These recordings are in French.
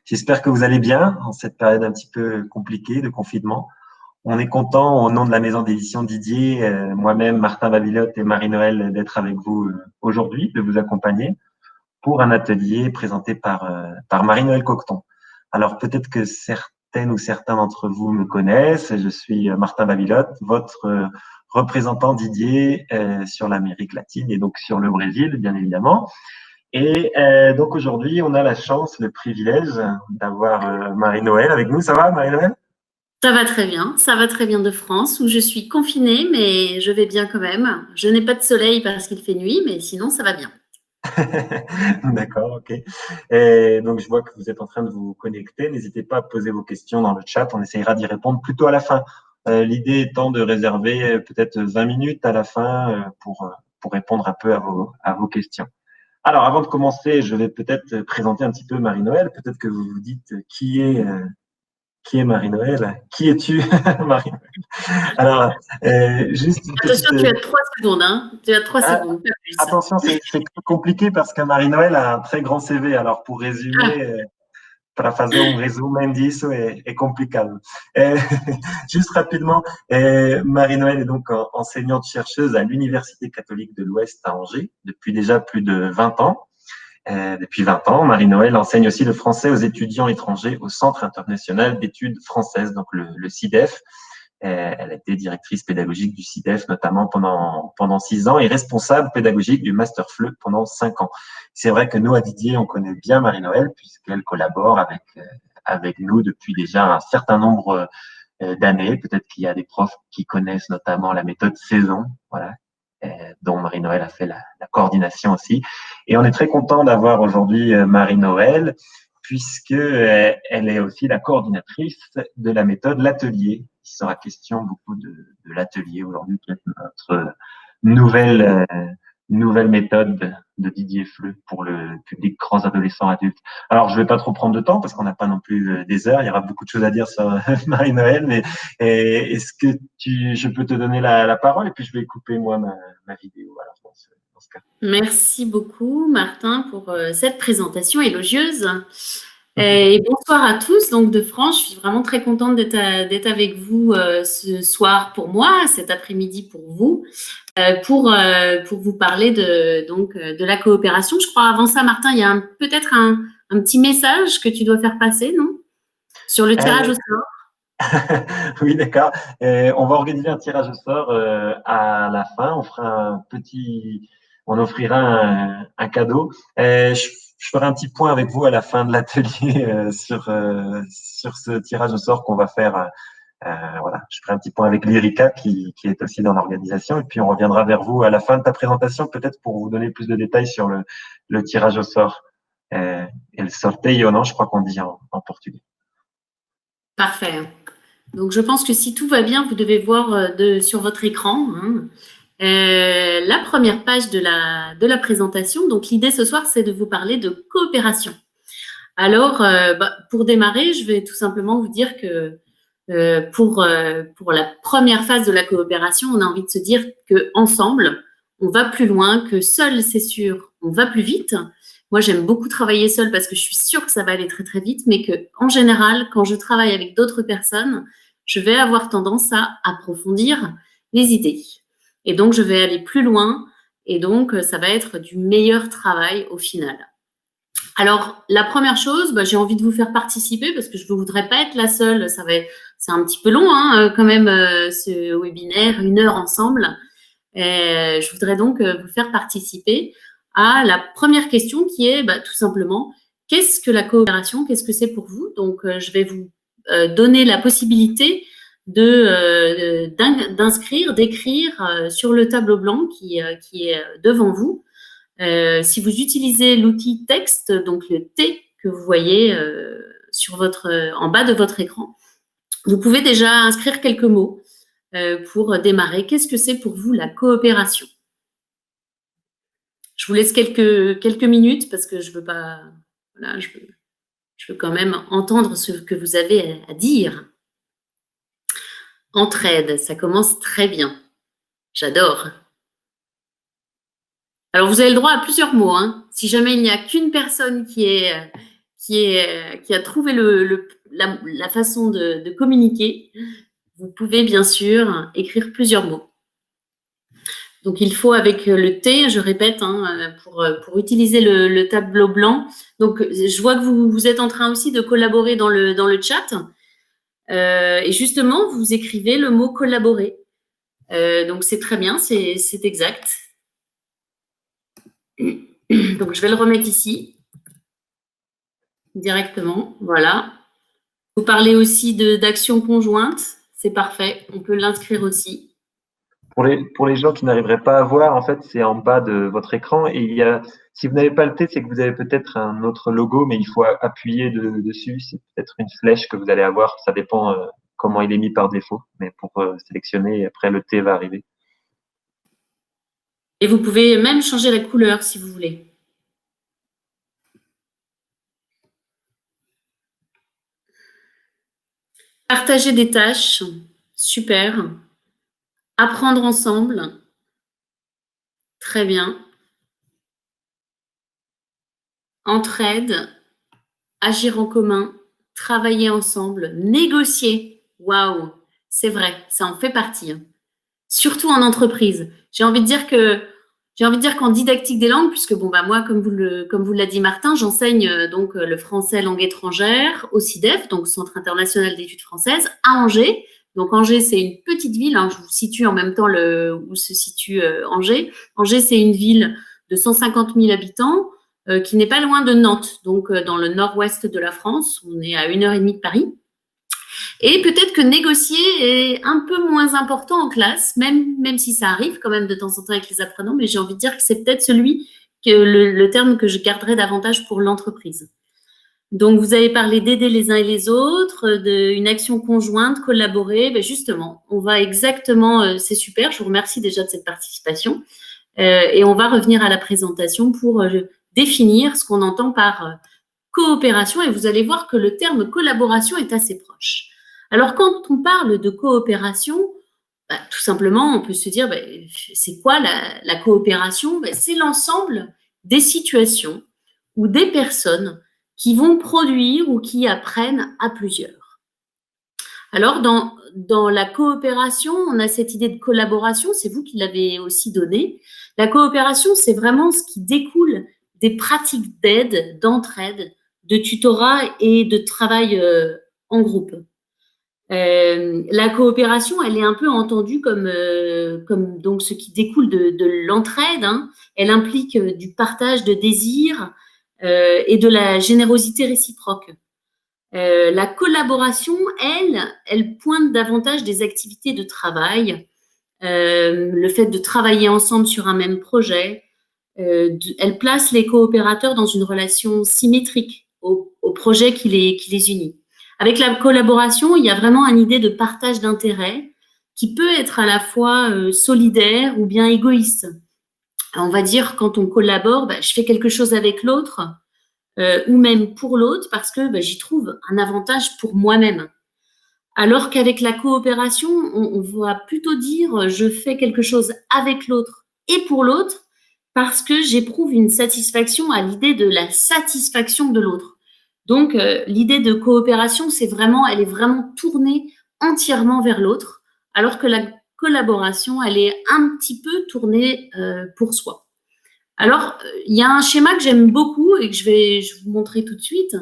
J'espère que vous allez bien en cette période un petit peu compliquée de confinement. On est content, au nom de la maison d'édition Didier, moi-même, Martin Babilotte et Marie-Noël, d'être avec vous aujourd'hui, de vous accompagner pour un atelier présenté par Marie-Noël Coqueton. Alors peut-être que certaines ou certains d'entre vous me connaissent. Je suis Martin Babilotte, votre représentant Didier sur l'Amérique latine et donc sur le Brésil, bien évidemment. Et donc aujourd'hui, on a la chance, le privilège d'avoir Marie-Noël avec nous. Ça va, Marie-Noël? Ça va très bien de France, où je suis confinée, mais je vais bien quand même. Je n'ai pas de soleil parce qu'il fait nuit, mais sinon ça va bien. D'accord, ok. Et donc je vois que vous êtes en train de vous connecter. N'hésitez pas à poser vos questions dans le chat. On essayera d'y répondre plutôt à la fin. L'idée étant de réserver peut-être 20 minutes à la fin pour répondre un peu à vos questions. Alors, avant de commencer, je vais peut-être présenter un petit peu Marie-Noël. Peut-être que vous vous dites qui est Marie-Noël? Qui es-tu, Marie-Noël? Alors, juste une petite. Attention, tu as 3 secondes, hein. Tu as trois Ah, secondes, pas plus. attention, c'est compliqué parce que Marie-Noël a un très grand CV. Alors, pour résumer, Ah, para fazer un resumen disso est complicado. Euh, juste rapidement, Marie-Noël est donc enseignante-chercheuse à l'Université catholique de l'Ouest à Angers depuis déjà plus de 20 ans. Depuis 20 ans, Marie-Noël enseigne aussi le français aux étudiants étrangers au Centre international d'études françaises, donc le CIDEF. Elle a été directrice pédagogique du CIDEF, notamment pendant 6 ans, et responsable pédagogique du Master FLE pendant 5 ans. C'est vrai que nous, à Didier, on connaît bien Marie-Noël, puisqu'elle collabore avec nous depuis déjà un certain nombre d'années. Peut-être qu'il y a des profs qui connaissent notamment la méthode saison, voilà, dont Marie-Noël a fait la coordination aussi. Et on est très content d'avoir aujourd'hui Marie-Noël, puisque elle est aussi la coordinatrice de la méthode L'Atelier. Il sera question beaucoup de l'Atelier aujourd'hui, qui est notre nouvelle, nouvelle méthode de Didier Fleu pour le public grands adolescents adultes. Alors, je ne vais pas trop prendre de temps parce qu'on n'a pas non plus des heures. Il y aura beaucoup de choses à dire sur Marie-Noël, mais est-ce que je peux te donner la parole et puis je vais couper moi ma vidéo alors, dans ce cas. merci beaucoup, Martin, pour cette présentation élogieuse. Et bonsoir à tous. Donc de France, je suis vraiment très contente d'être avec vous ce soir pour moi, cet après-midi pour vous, pour vous parler de la coopération. Je crois avant ça, Martin, il y a peut-être un petit message que tu dois faire passer, non? Sur le tirage Euh, au sort. oui, d'accord. On va organiser un tirage au sort à la fin. On offrira un cadeau. Je ferai un petit point avec vous à la fin de l'atelier sur ce tirage au sort qu'on va faire. Voilà, je ferai un petit point avec Lyrica qui est aussi dans l'organisation et puis on reviendra vers vous à la fin de ta présentation peut-être pour vous donner plus de détails sur le tirage au sort et le sorteio, non, je crois qu'on dit en portugais. Parfait. Donc, je pense que si tout va bien, vous devez voir sur votre écran, hein, la première page de la présentation. Donc, l'idée ce soir, c'est de vous parler de coopération. Alors, pour démarrer, je vais tout simplement vous dire que pour la première phase de la coopération, on a envie de se dire qu'ensemble, on va plus loin, que seul, c'est sûr, on va plus vite. Moi, j'aime beaucoup travailler seule parce que je suis sûre que ça va aller très très vite, mais que en général, quand je travaille avec d'autres personnes, je vais avoir tendance à approfondir les idées. Et donc, je vais aller plus loin et donc, ça va être du meilleur travail au final. Alors, la première chose, j'ai envie de vous faire participer parce que je ne voudrais pas être la seule. C'est un petit peu long, hein, quand même, ce webinaire, 1 heure ensemble. Je voudrais donc vous faire participer à la première question qui est tout simplement, qu'est-ce que la coopération? Qu'est-ce que c'est pour vous? Donc, je vais vous donner la possibilité d'inscrire, d'écrire sur le tableau blanc qui est devant vous. Si vous utilisez l'outil texte, donc le T que vous voyez en bas de votre écran, vous pouvez déjà inscrire quelques mots pour démarrer. Qu'est-ce que c'est pour vous la coopération? Je vous laisse quelques minutes parce que je veux pas. Voilà, je veux quand même entendre ce que vous avez à dire. Entraide, ça commence très bien. J'adore. Alors, vous avez le droit à plusieurs mots, hein. Si jamais il n'y a qu'une personne qui a trouvé la façon de communiquer, vous pouvez bien sûr écrire plusieurs mots. Donc, il faut avec le T, je répète, pour utiliser le tableau blanc. Donc, je vois que vous êtes en train aussi de collaborer dans le chat. Et justement, vous écrivez le mot collaborer. Donc, c'est très bien, c'est exact. Donc, je vais le remettre ici, directement. Voilà. Vous parlez aussi d'action conjointe. C'est parfait. On peut l'inscrire aussi. Pour les gens qui n'arriveraient pas à voir, en fait, c'est en bas de votre écran et si vous n'avez pas le T, c'est que vous avez peut-être un autre logo, mais il faut appuyer dessus. C'est peut-être une flèche que vous allez avoir. Ça dépend comment il est mis par défaut, mais pour sélectionner, après le T va arriver. Et vous pouvez même changer la couleur si vous voulez. Partager des tâches, super. Apprendre ensemble, très bien. Entraide, agir en commun, travailler ensemble, négocier. Waouh, c'est vrai, ça en fait partie. Surtout en entreprise. J'ai envie de dire qu'en didactique des langues, puisque moi, comme vous l'a dit Martin, j'enseigne donc le français langue étrangère au CIDEF, donc Centre international d'études françaises, à Angers. Donc Angers, c'est une petite ville. Je vous situe en même temps où se situe Angers. Angers, c'est une ville de 150 000 habitants qui n'est pas loin de Nantes, donc dans le nord-ouest de la France. On est à 1h30 de Paris. Et peut-être que négocier est un peu moins important en classe, même si ça arrive quand même de temps en temps avec les apprenants, mais j'ai envie de dire que c'est peut-être le terme que je garderai davantage pour l'entreprise. Donc, vous avez parlé d'aider les uns et les autres, d'une action conjointe, collaborer. Justement, on va exactement, c'est super, je vous remercie déjà de cette participation. Et on va revenir à la présentation pour définir ce qu'on entend par coopération. Et vous allez voir que le terme collaboration est assez proche. Alors, quand on parle de coopération, tout simplement, on peut se dire, c'est quoi la coopération? C'est l'ensemble des situations ou des personnes qui vont produire ou qui apprennent à plusieurs. Alors, dans la coopération, on a cette idée de collaboration, c'est vous qui l'avez aussi donnée. La coopération, c'est vraiment ce qui découle des pratiques d'aide, d'entraide, de tutorat et de travail en groupe. La coopération, elle est un peu entendue comme donc ce qui découle de l'entraide. Elle implique du partage de désirs et de la générosité réciproque. La collaboration, elle pointe davantage des activités de travail, le fait de travailler ensemble sur un même projet. Elle place les coopérateurs dans une relation symétrique au projet qui les unit. Avec la collaboration, il y a vraiment une idée de partage d'intérêts qui peut être à la fois solidaire ou bien égoïste. On va dire, quand on collabore, je fais quelque chose avec l'autre ou même pour l'autre parce que j'y trouve un avantage pour moi-même. Alors qu'avec la coopération, on va plutôt dire je fais quelque chose avec l'autre et pour l'autre parce que j'éprouve une satisfaction à l'idée de la satisfaction de l'autre. Donc, l'idée de coopération, elle est vraiment tournée entièrement vers l'autre, alors que la collaboration, elle est un petit peu tournée pour soi. Alors, il y a un schéma que j'aime beaucoup et que je vais vous montrer tout de suite,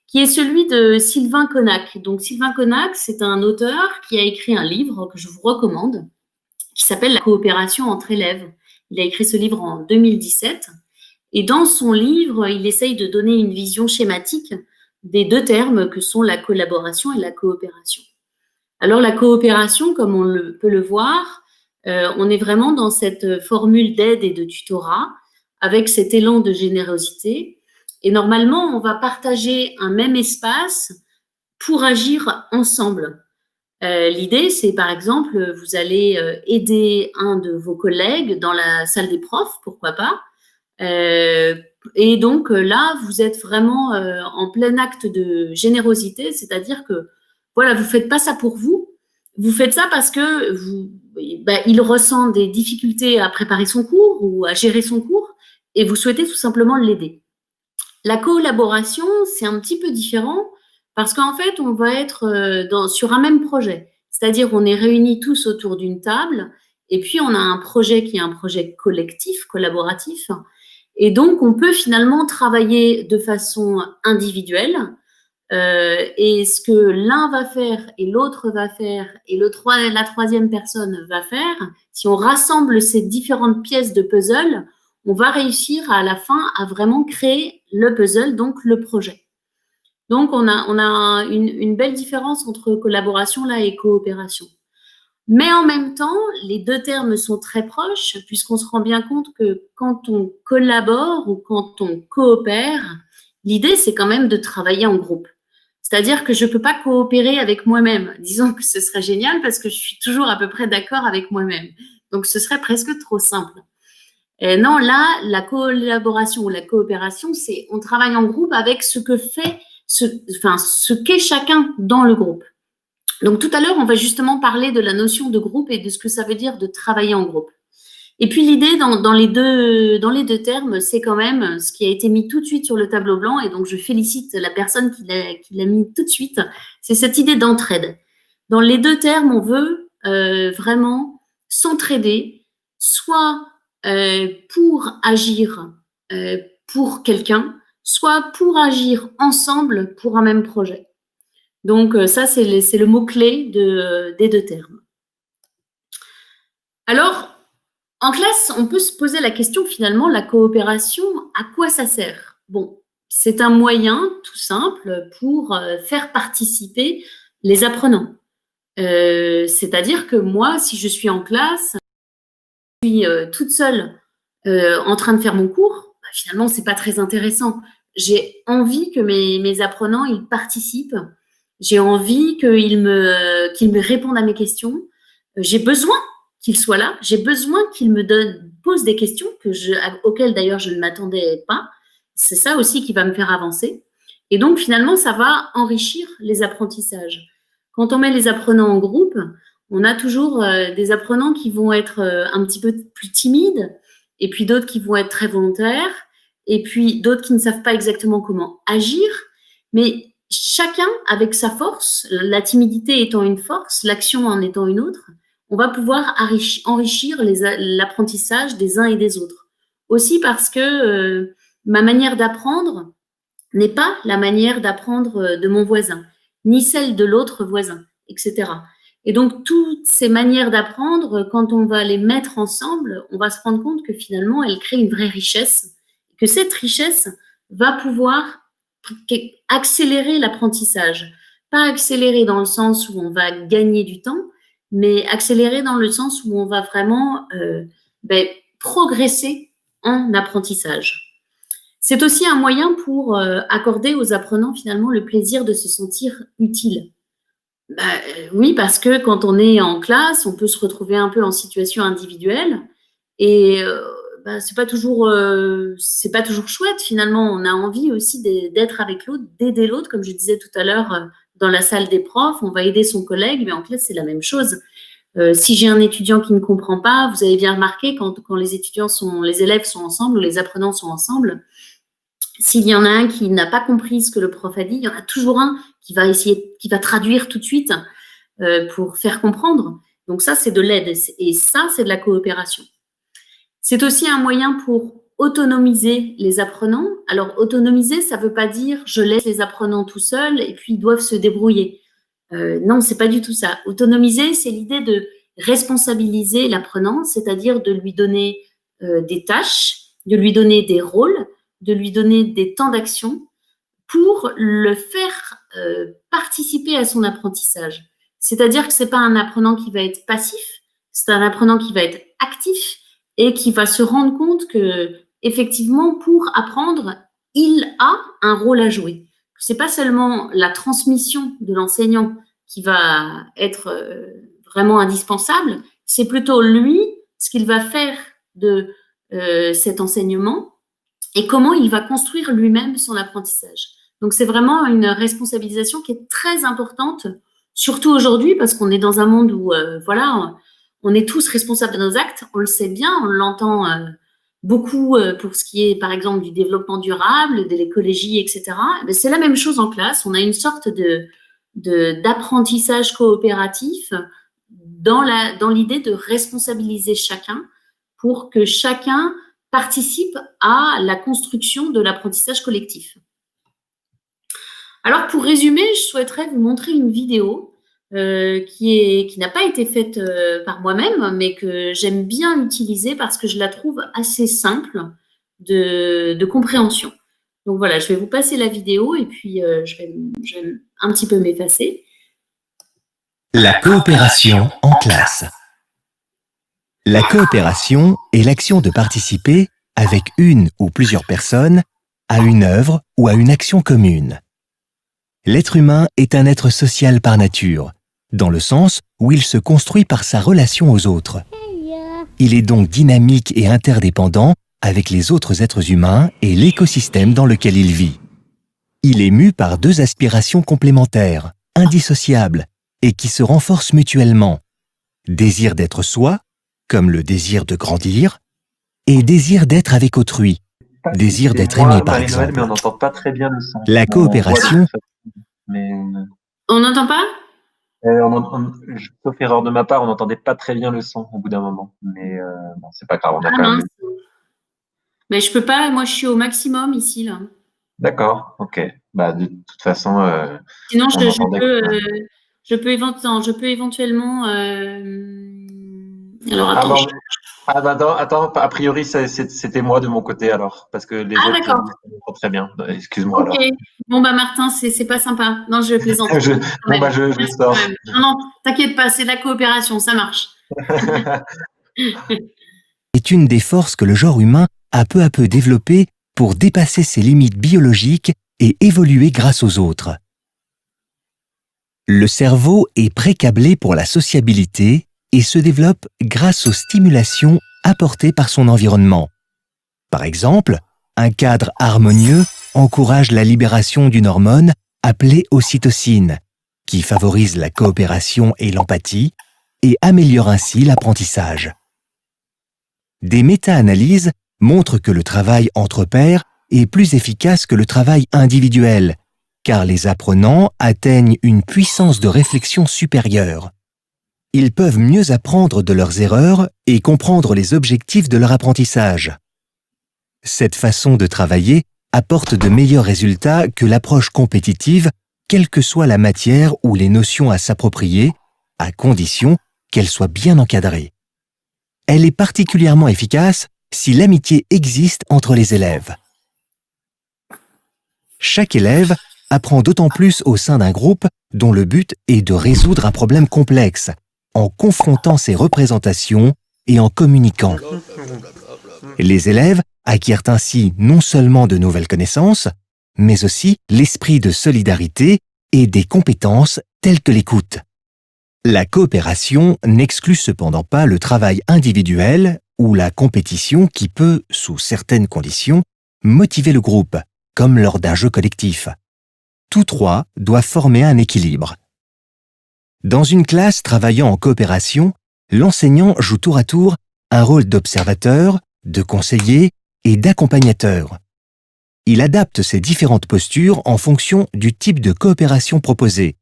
qui est celui de Sylvain Connac. Donc, Sylvain Connac, c'est un auteur qui a écrit un livre que je vous recommande, qui s'appelle « La coopération entre élèves ». Il a écrit ce livre en 2017. Et dans son livre, il essaye de donner une vision schématique des deux termes que sont la collaboration et la coopération. Alors, la coopération, comme on peut le voir, on est vraiment dans cette formule d'aide et de tutorat, avec cet élan de générosité. Et normalement, on va partager un même espace pour agir ensemble. L'idée, c'est par exemple, vous allez aider un de vos collègues dans la salle des profs, pourquoi pas. Et donc là, vous êtes vraiment en plein acte de générosité, c'est-à-dire que voilà, vous faites pas ça pour vous, vous faites ça parce que il ressent des difficultés à préparer son cours ou à gérer son cours et vous souhaitez tout simplement l'aider. La collaboration, c'est un petit peu différent parce qu'en fait, on va être sur un même projet. C'est-à-dire, on est réunis tous autour d'une table et puis on a un projet qui est un projet collectif, collaboratif. Et donc, on peut finalement travailler de façon individuelle. Et ce que l'un va faire et l'autre va faire et la troisième personne va faire, si on rassemble ces différentes pièces de puzzle, on va réussir à la fin à vraiment créer le puzzle, donc le projet. Donc, on a une belle différence entre collaboration là et coopération. Mais en même temps, les deux termes sont très proches puisqu'on se rend bien compte que quand on collabore ou quand on coopère, l'idée, c'est quand même de travailler en groupe. C'est-à-dire que je ne peux pas coopérer avec moi-même. Disons que ce serait génial parce que je suis toujours à peu près d'accord avec moi-même. Donc, ce serait presque trop simple. Et non, là, la collaboration ou la coopération, c'est on travaille en groupe avec ce qu'est chacun dans le groupe. Donc, tout à l'heure, on va justement parler de la notion de groupe et de ce que ça veut dire de travailler en groupe. Et puis, l'idée dans les deux termes, c'est quand même ce qui a été mis tout de suite sur le tableau blanc. Et donc, je félicite la personne qui l'a mis tout de suite. C'est cette idée d'entraide. Dans les deux termes, on veut vraiment s'entraider, soit pour agir pour quelqu'un, soit pour agir ensemble pour un même projet. Donc, ça, c'est le mot-clé des deux termes. Alors, en classe, on peut se poser la question, finalement, la coopération, à quoi ça sert? Bon, c'est un moyen tout simple pour faire participer les apprenants. C'est-à-dire que moi, si je suis en classe, je suis toute seule en train de faire mon cours, bah, finalement, c'est pas très intéressant. J'ai envie que mes apprenants, ils participent. J'ai envie qu'ils me répondent à mes questions. J'ai besoin qu'ils soient là. J'ai besoin qu'ils me posent des questions auxquelles d'ailleurs je ne m'attendais pas. C'est ça aussi qui va me faire avancer. Et donc finalement, ça va enrichir les apprentissages. Quand on met les apprenants en groupe, on a toujours des apprenants qui vont être un petit peu plus timides, et puis d'autres qui vont être très volontaires, et puis d'autres qui ne savent pas exactement comment agir. Mais chacun avec sa force, la timidité étant une force, l'action en étant une autre, on va pouvoir enrichir l'apprentissage des uns et des autres. Aussi parce que ma manière d'apprendre n'est pas la manière d'apprendre de mon voisin, ni celle de l'autre voisin, etc. Et donc, toutes ces manières d'apprendre, quand on va les mettre ensemble, on va se rendre compte que finalement, elles créent une vraie richesse, que cette richesse va pouvoir accélérer l'apprentissage. Pas accélérer dans le sens où on va gagner du temps, mais accélérer dans le sens où on va vraiment progresser en apprentissage. C'est aussi un moyen pour accorder aux apprenants finalement le plaisir de se sentir utile. Oui, parce que quand on est en classe, on peut se retrouver un peu en situation individuelle et c'est pas toujours chouette finalement. On a envie aussi d'être avec l'autre, d'aider l'autre, comme je disais tout à l'heure dans la salle des profs, on va aider son collègue, mais en classe c'est la même chose. Si j'ai un étudiant qui ne comprend pas, vous avez bien remarqué quand les élèves sont ensemble ou les apprenants sont ensemble, s'il y en a un qui n'a pas compris ce que le prof a dit, il y en a toujours un qui va traduire tout de suite pour faire comprendre. Donc ça, c'est de l'aide et ça, c'est de la coopération. C'est aussi un moyen pour autonomiser les apprenants. Alors, autonomiser, ça ne veut pas dire je laisse les apprenants tout seuls et puis ils doivent se débrouiller. Non, c'est pas du tout ça. Autonomiser, c'est l'idée de responsabiliser l'apprenant, c'est-à-dire de lui donner des tâches, de lui donner des rôles, de lui donner des temps d'action pour le faire participer à son apprentissage. C'est-à-dire que ce n'est pas un apprenant qui va être passif, c'est un apprenant qui va être actif et qui va se rendre compte que, effectivement, pour apprendre, il a un rôle à jouer. Ce n'est pas seulement la transmission de l'enseignant qui va être vraiment indispensable, c'est plutôt lui, ce qu'il va faire de cet enseignement et comment il va construire lui-même son apprentissage. Donc, c'est vraiment une responsabilisation qui est très importante, surtout aujourd'hui, parce qu'on est dans un monde où, on est tous responsables de nos actes, on le sait bien, on l'entend beaucoup pour ce qui est, par exemple, du développement durable, de l'écologie, etc. C'est la même chose en classe. On a une sorte d'apprentissage coopératif dans l'idée de responsabiliser chacun pour que chacun participe à la construction de l'apprentissage collectif. Alors, pour résumer, je souhaiterais vous montrer une vidéo qui n'a pas été faite par moi-même, mais que j'aime bien utiliser parce que je la trouve assez simple de compréhension. Donc voilà, je vais vous passer la vidéo et puis je vais un petit peu m'effacer. La coopération en classe. La coopération est l'action de participer, avec une ou plusieurs personnes, à une œuvre ou à une action commune. L'être humain est un être social par nature, dans le sens où il se construit par sa relation aux autres. Il est donc dynamique et interdépendant avec les autres êtres humains et l'écosystème dans lequel il vit. Il est mu par deux aspirations complémentaires, indissociables, et qui se renforcent mutuellement. Désir d'être soi, comme le désir de grandir, et désir d'être avec autrui, désir d'être aimé par exemple. Mais on n'entend pas très bien le son. La coopération... On n'entend pas? Sauf erreur de ma part, on n'entendait pas très bien le son au bout d'un moment. Mais bon, c'est pas grave, on a quand même... Mais je peux pas, moi je suis au maximum ici, là. D'accord, ok. Bah, de toute façon... Sinon, je peux éventuellement... Alors, attends. Attends, a priori, c'était moi de mon côté alors, parce que les autres sont très bien. Excuse-moi alors. Ok. Bon, bah, Martin, c'est pas sympa. Non, je plaisante. je sors. Non, t'inquiète pas, c'est de la coopération, ça marche. est une des forces que le genre humain a peu à peu développées pour dépasser ses limites biologiques et évoluer grâce aux autres. Le cerveau est pré-câblé pour la sociabilité et se développe grâce aux stimulations apportées par son environnement. Par exemple, un cadre harmonieux encourage la libération d'une hormone appelée ocytocine, qui favorise la coopération et l'empathie et améliore ainsi l'apprentissage. Des méta-analyses montrent que le travail entre pairs est plus efficace que le travail individuel, car les apprenants atteignent une puissance de réflexion supérieure. Ils peuvent mieux apprendre de leurs erreurs et comprendre les objectifs de leur apprentissage. Cette façon de travailler apporte de meilleurs résultats que l'approche compétitive, quelle que soit la matière ou les notions à s'approprier, à condition qu'elle soit bien encadrée. Elle est particulièrement efficace si l'amitié existe entre les élèves. Chaque élève apprend d'autant plus au sein d'un groupe dont le but est de résoudre un problème complexe, en confrontant ses représentations et en communiquant. Les élèves acquièrent ainsi non seulement de nouvelles connaissances, mais aussi l'esprit de solidarité et des compétences telles que l'écoute. La coopération n'exclut cependant pas le travail individuel ou la compétition qui peut, sous certaines conditions, motiver le groupe, comme lors d'un jeu collectif. Tous trois doivent former un équilibre. Dans une classe travaillant en coopération, l'enseignant joue tour à tour un rôle d'observateur, de conseiller et d'accompagnateur. Il adapte ses différentes postures en fonction du type de coopération proposée,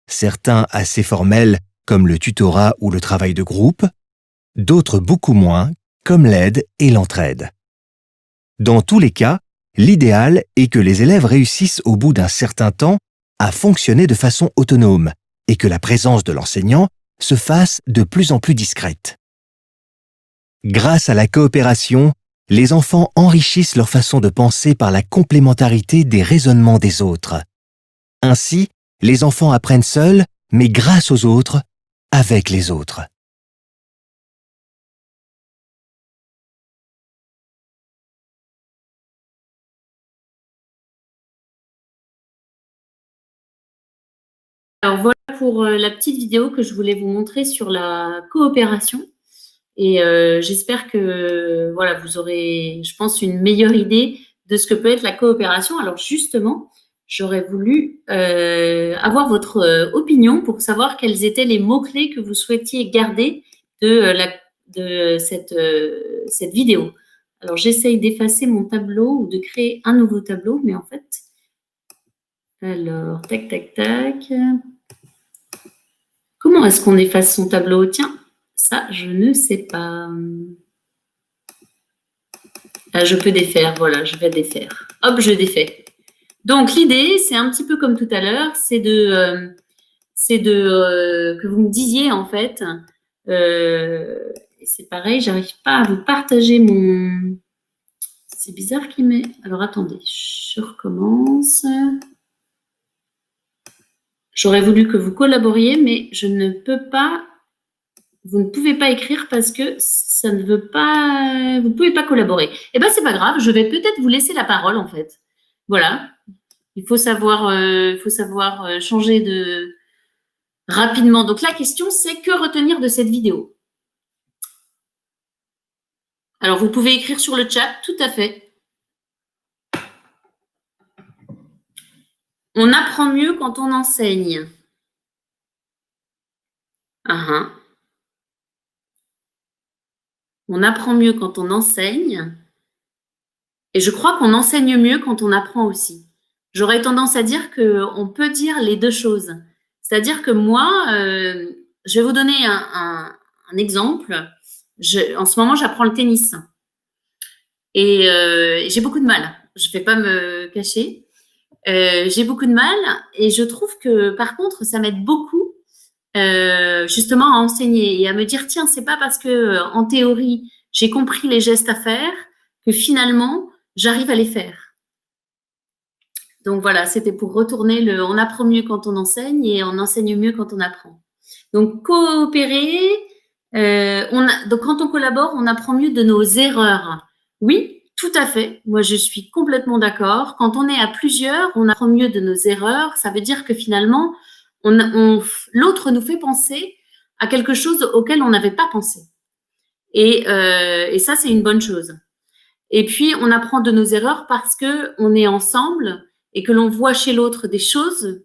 certains assez formels comme le tutorat ou le travail de groupe, d'autres beaucoup moins comme l'aide et l'entraide. Dans tous les cas, l'idéal est que les élèves réussissent au bout d'un certain temps à fonctionner de façon autonome et que la présence de l'enseignant se fasse de plus en plus discrète. Grâce à la coopération, les enfants enrichissent leur façon de penser par la complémentarité des raisonnements des autres. Ainsi, les enfants apprennent seuls, mais grâce aux autres, avec les autres. Alors voilà pour la petite vidéo que je voulais vous montrer sur la coopération. Et j'espère que voilà, vous aurez, je pense, une meilleure idée de ce que peut être la coopération. Alors justement, j'aurais voulu avoir votre opinion pour savoir quels étaient les mots-clés que vous souhaitiez garder de cette vidéo. Alors, j'essaye d'effacer mon tableau ou de créer un nouveau tableau, mais en fait, alors, tac, tac, tac. Comment est-ce qu'on efface son tableau? Tiens, ça, je ne sais pas. Ah, je peux défaire, voilà, je vais défaire. Hop, je défais. Donc, l'idée, c'est un petit peu comme tout à l'heure, c'est que vous me disiez, en fait, c'est pareil, j'arrive pas à vous partager mon... C'est bizarre qu'il met... Alors, attendez, je recommence. J'aurais voulu que vous collaboriez, mais je ne peux pas... Vous ne pouvez pas écrire parce que ça ne veut pas... Vous ne pouvez pas collaborer. Eh bien, c'est pas grave, je vais peut-être vous laisser la parole, en fait. Voilà. Il faut savoir changer de... rapidement. Donc, la question, c'est que retenir de cette vidéo? Alors, vous pouvez écrire sur le chat, tout à fait. On apprend mieux quand on enseigne. On apprend mieux quand on enseigne. Et je crois qu'on enseigne mieux quand on apprend aussi. J'aurais tendance à dire qu'on peut dire les deux choses. C'est-à-dire que moi, je vais vous donner un exemple. En ce moment, j'apprends le tennis. Et j'ai beaucoup de mal. Je ne vais pas me cacher. J'ai beaucoup de mal et je trouve que, par contre, ça m'aide beaucoup justement à enseigner et à me dire, tiens, c'est pas parce que en théorie, j'ai compris les gestes à faire que finalement, j'arrive à les faire. Donc voilà, c'était pour retourner on apprend mieux quand on enseigne et on enseigne mieux quand on apprend. Donc coopérer, donc quand on collabore, on apprend mieux de nos erreurs. Oui, tout à fait. Moi, je suis complètement d'accord. Quand on est à plusieurs, on apprend mieux de nos erreurs. Ça veut dire que finalement, l'autre nous fait penser à quelque chose auquel on n'avait pas pensé. Et ça, c'est une bonne chose. Et puis, on apprend de nos erreurs parce qu'on est ensemble et que l'on voit chez l'autre des choses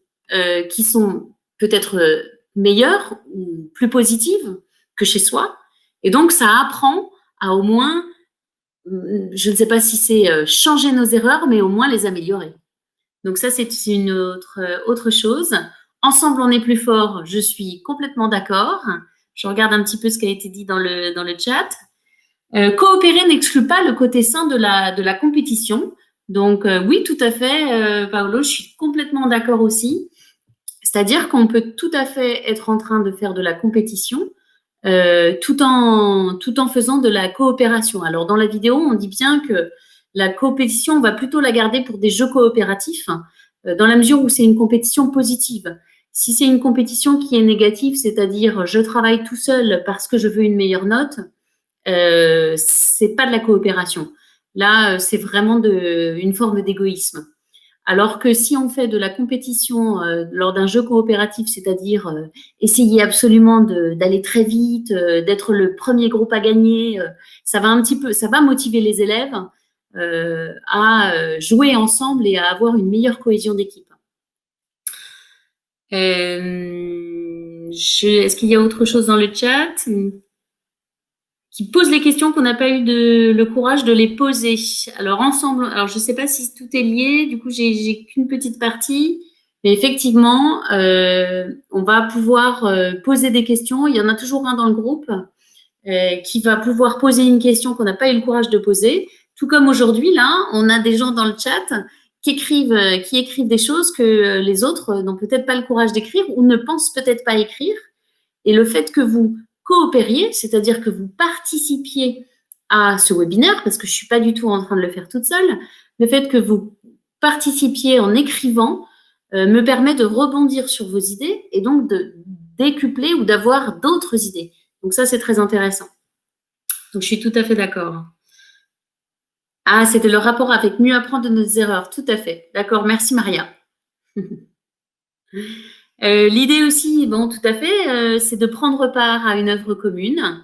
qui sont peut-être meilleures ou plus positives que chez soi. Et donc, ça apprend à au moins, je ne sais pas si c'est changer nos erreurs, mais au moins les améliorer. Donc ça, c'est une autre chose. Ensemble, on est plus fort. Je suis complètement d'accord. Je regarde un petit peu ce qui a été dit dans le chat. Coopérer n'exclut pas le côté sain de la compétition. Donc oui, tout à fait, Paolo, je suis complètement d'accord aussi. C'est-à-dire qu'on peut tout à fait être en train de faire de la compétition tout en faisant de la coopération. Alors dans la vidéo, on dit bien que la compétition, on va plutôt la garder pour des jeux coopératifs, dans la mesure où c'est une compétition positive. Si c'est une compétition qui est négative, c'est-à-dire je travaille tout seul parce que je veux une meilleure note, c'est pas de la coopération. Là, c'est vraiment une forme d'égoïsme. Alors que si on fait de la compétition lors d'un jeu coopératif, c'est-à-dire essayer absolument d'aller très vite, d'être le premier groupe à gagner, ça va motiver les élèves à jouer ensemble et à avoir une meilleure cohésion d'équipe. Est-ce qu'il y a autre chose dans le chat qui pose les questions qu'on n'a pas eu le courage de les poser? Alors, ensemble, je ne sais pas si tout est lié, du coup, j'ai qu'une petite partie, mais effectivement, on va pouvoir poser des questions. Il y en a toujours un dans le groupe qui va pouvoir poser une question qu'on n'a pas eu le courage de poser. Tout comme aujourd'hui, là, on a des gens dans le chat qui écrivent des choses que les autres n'ont peut-être pas le courage d'écrire ou ne pensent peut-être pas écrire. Et le fait que vous coopériez, c'est-à-dire que vous participiez à ce webinaire, parce que je ne suis pas du tout en train de le faire toute seule, le fait que vous participiez en écrivant me permet de rebondir sur vos idées et donc de décupler ou d'avoir d'autres idées. Donc ça, c'est très intéressant. Donc, je suis tout à fait d'accord. Ah, c'était le rapport avec mieux apprendre de nos erreurs. Tout à fait. D'accord, merci Maria. L'idée aussi, bon, tout à fait, c'est de prendre part à une œuvre commune.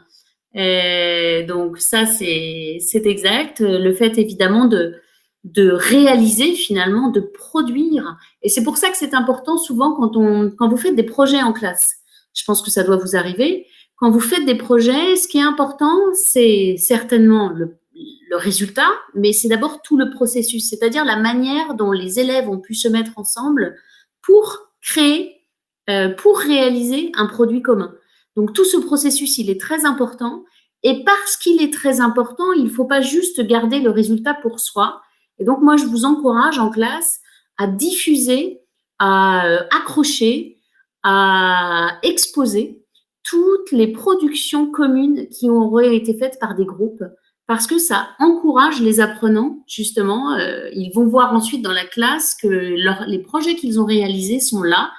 Donc ça, c'est exact. Le fait, évidemment, de réaliser, finalement, de produire. Et c'est pour ça que c'est important, souvent, quand vous faites des projets en classe. Je pense que ça doit vous arriver. Quand vous faites des projets, ce qui est important, c'est certainement le résultat, mais c'est d'abord tout le processus, c'est-à-dire la manière dont les élèves ont pu se mettre ensemble pour créer, pour réaliser un produit commun. Donc, tout ce processus, il est très important. Et parce qu'il est très important, il ne faut pas juste garder le résultat pour soi. Et donc, moi, je vous encourage en classe à diffuser, à accrocher, à exposer toutes les productions communes qui auraient été faites par des groupes, parce que ça encourage les apprenants, justement. Ils vont voir ensuite dans la classe que les projets qu'ils ont réalisés sont là,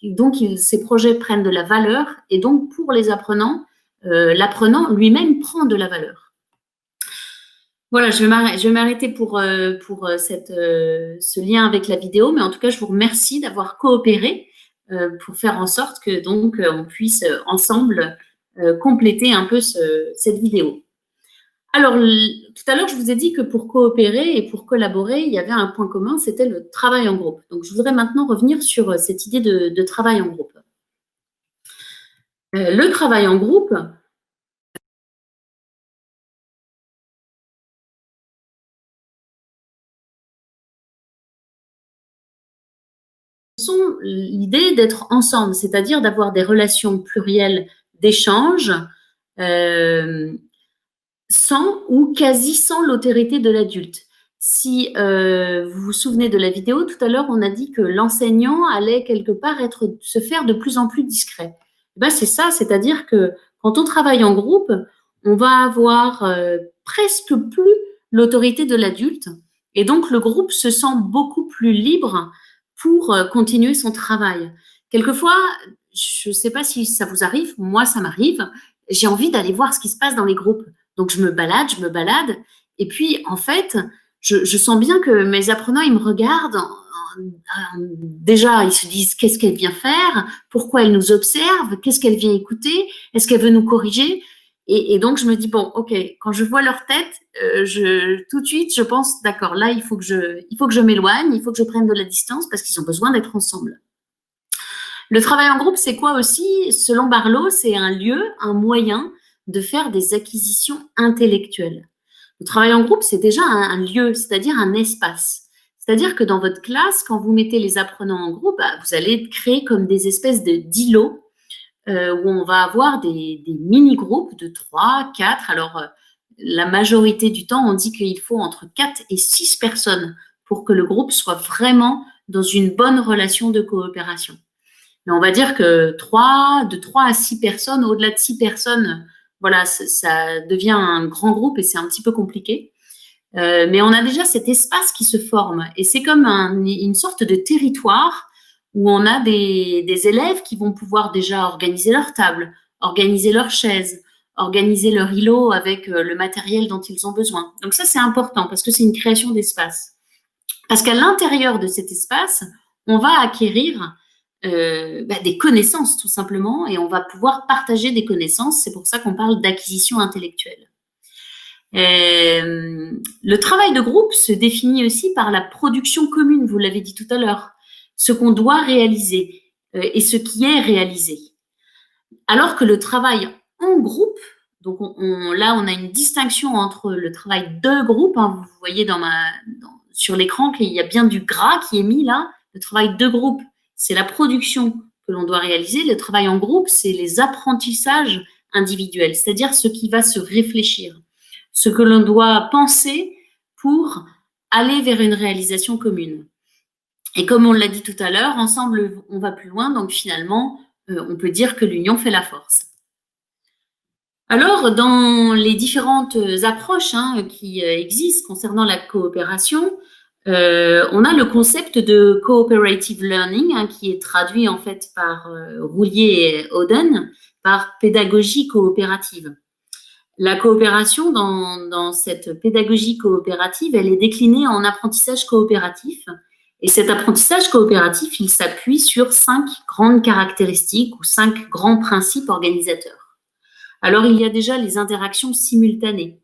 donc ces projets prennent de la valeur, et donc pour les apprenants, l'apprenant lui-même prend de la valeur. Voilà, je vais m'arrêter pour ce lien avec la vidéo, mais en tout cas, je vous remercie d'avoir coopéré pour faire en sorte que donc on puisse ensemble compléter un peu cette vidéo. Alors, tout à l'heure, je vous ai dit que pour coopérer et pour collaborer, il y avait un point commun, c'était le travail en groupe. Donc, je voudrais maintenant revenir sur cette idée de travail en groupe. Le travail en groupe, sont l'idée d'être ensemble, c'est-à-dire d'avoir des relations plurielles d'échange sans ou quasi sans l'autorité de l'adulte. Si vous vous souvenez de la vidéo, tout à l'heure, on a dit que l'enseignant allait quelque part se faire de plus en plus discret. Ben, c'est ça, c'est-à-dire que quand on travaille en groupe, on va avoir presque plus l'autorité de l'adulte, et donc le groupe se sent beaucoup plus libre pour continuer son travail. Quelquefois, je ne sais pas si ça vous arrive, moi ça m'arrive, j'ai envie d'aller voir ce qui se passe dans les groupes. Donc je me balade, et puis en fait, je sens bien que mes apprenants, ils me regardent, déjà ils se disent qu'est-ce qu'elle vient faire, pourquoi elle nous observe, qu'est-ce qu'elle vient écouter, est-ce qu'elle veut nous corriger, et donc je me dis bon, ok, quand je vois leur tête, tout de suite je pense d'accord, là il faut que je m'éloigne, il faut que je prenne de la distance parce qu'ils ont besoin d'être ensemble. Le travail en groupe, c'est quoi aussi? Selon Barlow, c'est un lieu, un moyen de faire des acquisitions intellectuelles. Le travail en groupe, c'est déjà un lieu, c'est-à-dire un espace. C'est-à-dire que dans votre classe, quand vous mettez les apprenants en groupe, vous allez créer comme des espèces d'îlots où on va avoir des mini-groupes de 3, 4. Alors, la majorité du temps, on dit qu'il faut entre 4 et 6 personnes pour que le groupe soit vraiment dans une bonne relation de coopération. Mais on va dire que de 3 à 6 personnes, au-delà de 6 personnes, voilà, ça devient un grand groupe et c'est un petit peu compliqué. Mais on a déjà cet espace qui se forme et c'est comme une sorte de territoire où on a des élèves qui vont pouvoir déjà organiser leur table, organiser leurs chaises, organiser leur îlot avec le matériel dont ils ont besoin. Donc ça, c'est important parce que c'est une création d'espace. Parce qu'à l'intérieur de cet espace, on va acquérir des connaissances tout simplement et on va pouvoir partager des connaissances. C'est pour ça qu'on parle d'acquisition intellectuelle. Le travail de groupe se définit aussi par la production commune, vous l'avez dit tout à l'heure, ce qu'on doit réaliser et ce qui est réalisé. Alors que le travail en groupe, donc là on a une distinction entre le travail de groupe, hein, vous voyez sur l'écran qu'il y a bien du gras qui est mis là, le travail de groupe, c'est la production que l'on doit réaliser. Le travail en groupe, c'est les apprentissages individuels, c'est-à-dire ce qui va se réfléchir, ce que l'on doit penser pour aller vers une réalisation commune. Et comme on l'a dit tout à l'heure, ensemble, on va plus loin, donc finalement, on peut dire que l'union fait la force. Alors, dans les différentes approches qui existent concernant la coopération, on a le concept de cooperative learning qui est traduit en fait par Roulier et Oden par pédagogie coopérative. La coopération dans cette pédagogie coopérative, elle est déclinée en apprentissage coopératif. Et cet apprentissage coopératif, il s'appuie sur 5 grandes caractéristiques ou 5 grands principes organisateurs. Alors, il y a déjà les interactions simultanées.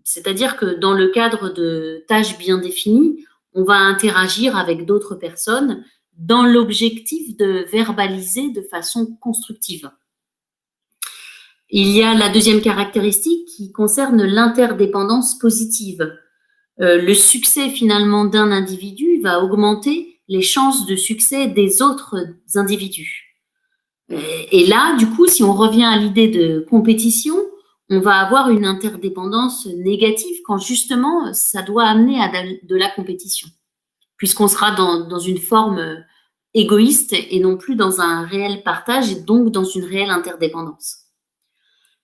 C'est-à-dire que dans le cadre de tâches bien définies, on va interagir avec d'autres personnes dans l'objectif de verbaliser de façon constructive. Il y a la deuxième caractéristique qui concerne l'interdépendance positive. Le succès finalement d'un individu va augmenter les chances de succès des autres individus. Et là, du coup, si on revient à l'idée de compétition, on va avoir une interdépendance négative quand justement ça doit amener à de la compétition, puisqu'on sera dans une forme égoïste et non plus dans un réel partage et donc dans une réelle interdépendance.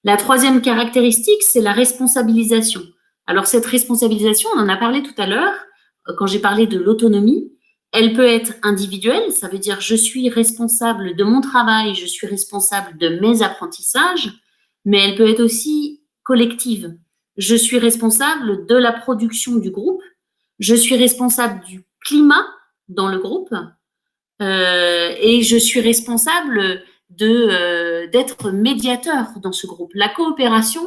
La troisième caractéristique, c'est la responsabilisation. Alors cette responsabilisation, on en a parlé tout à l'heure, quand j'ai parlé de l'autonomie, elle peut être individuelle, ça veut dire je suis responsable de mon travail, je suis responsable de mes apprentissages, mais elle peut être aussi collective. Je suis responsable de la production du groupe, je suis responsable du climat dans le groupe, et je suis responsable d'être médiateur dans ce groupe. La coopération,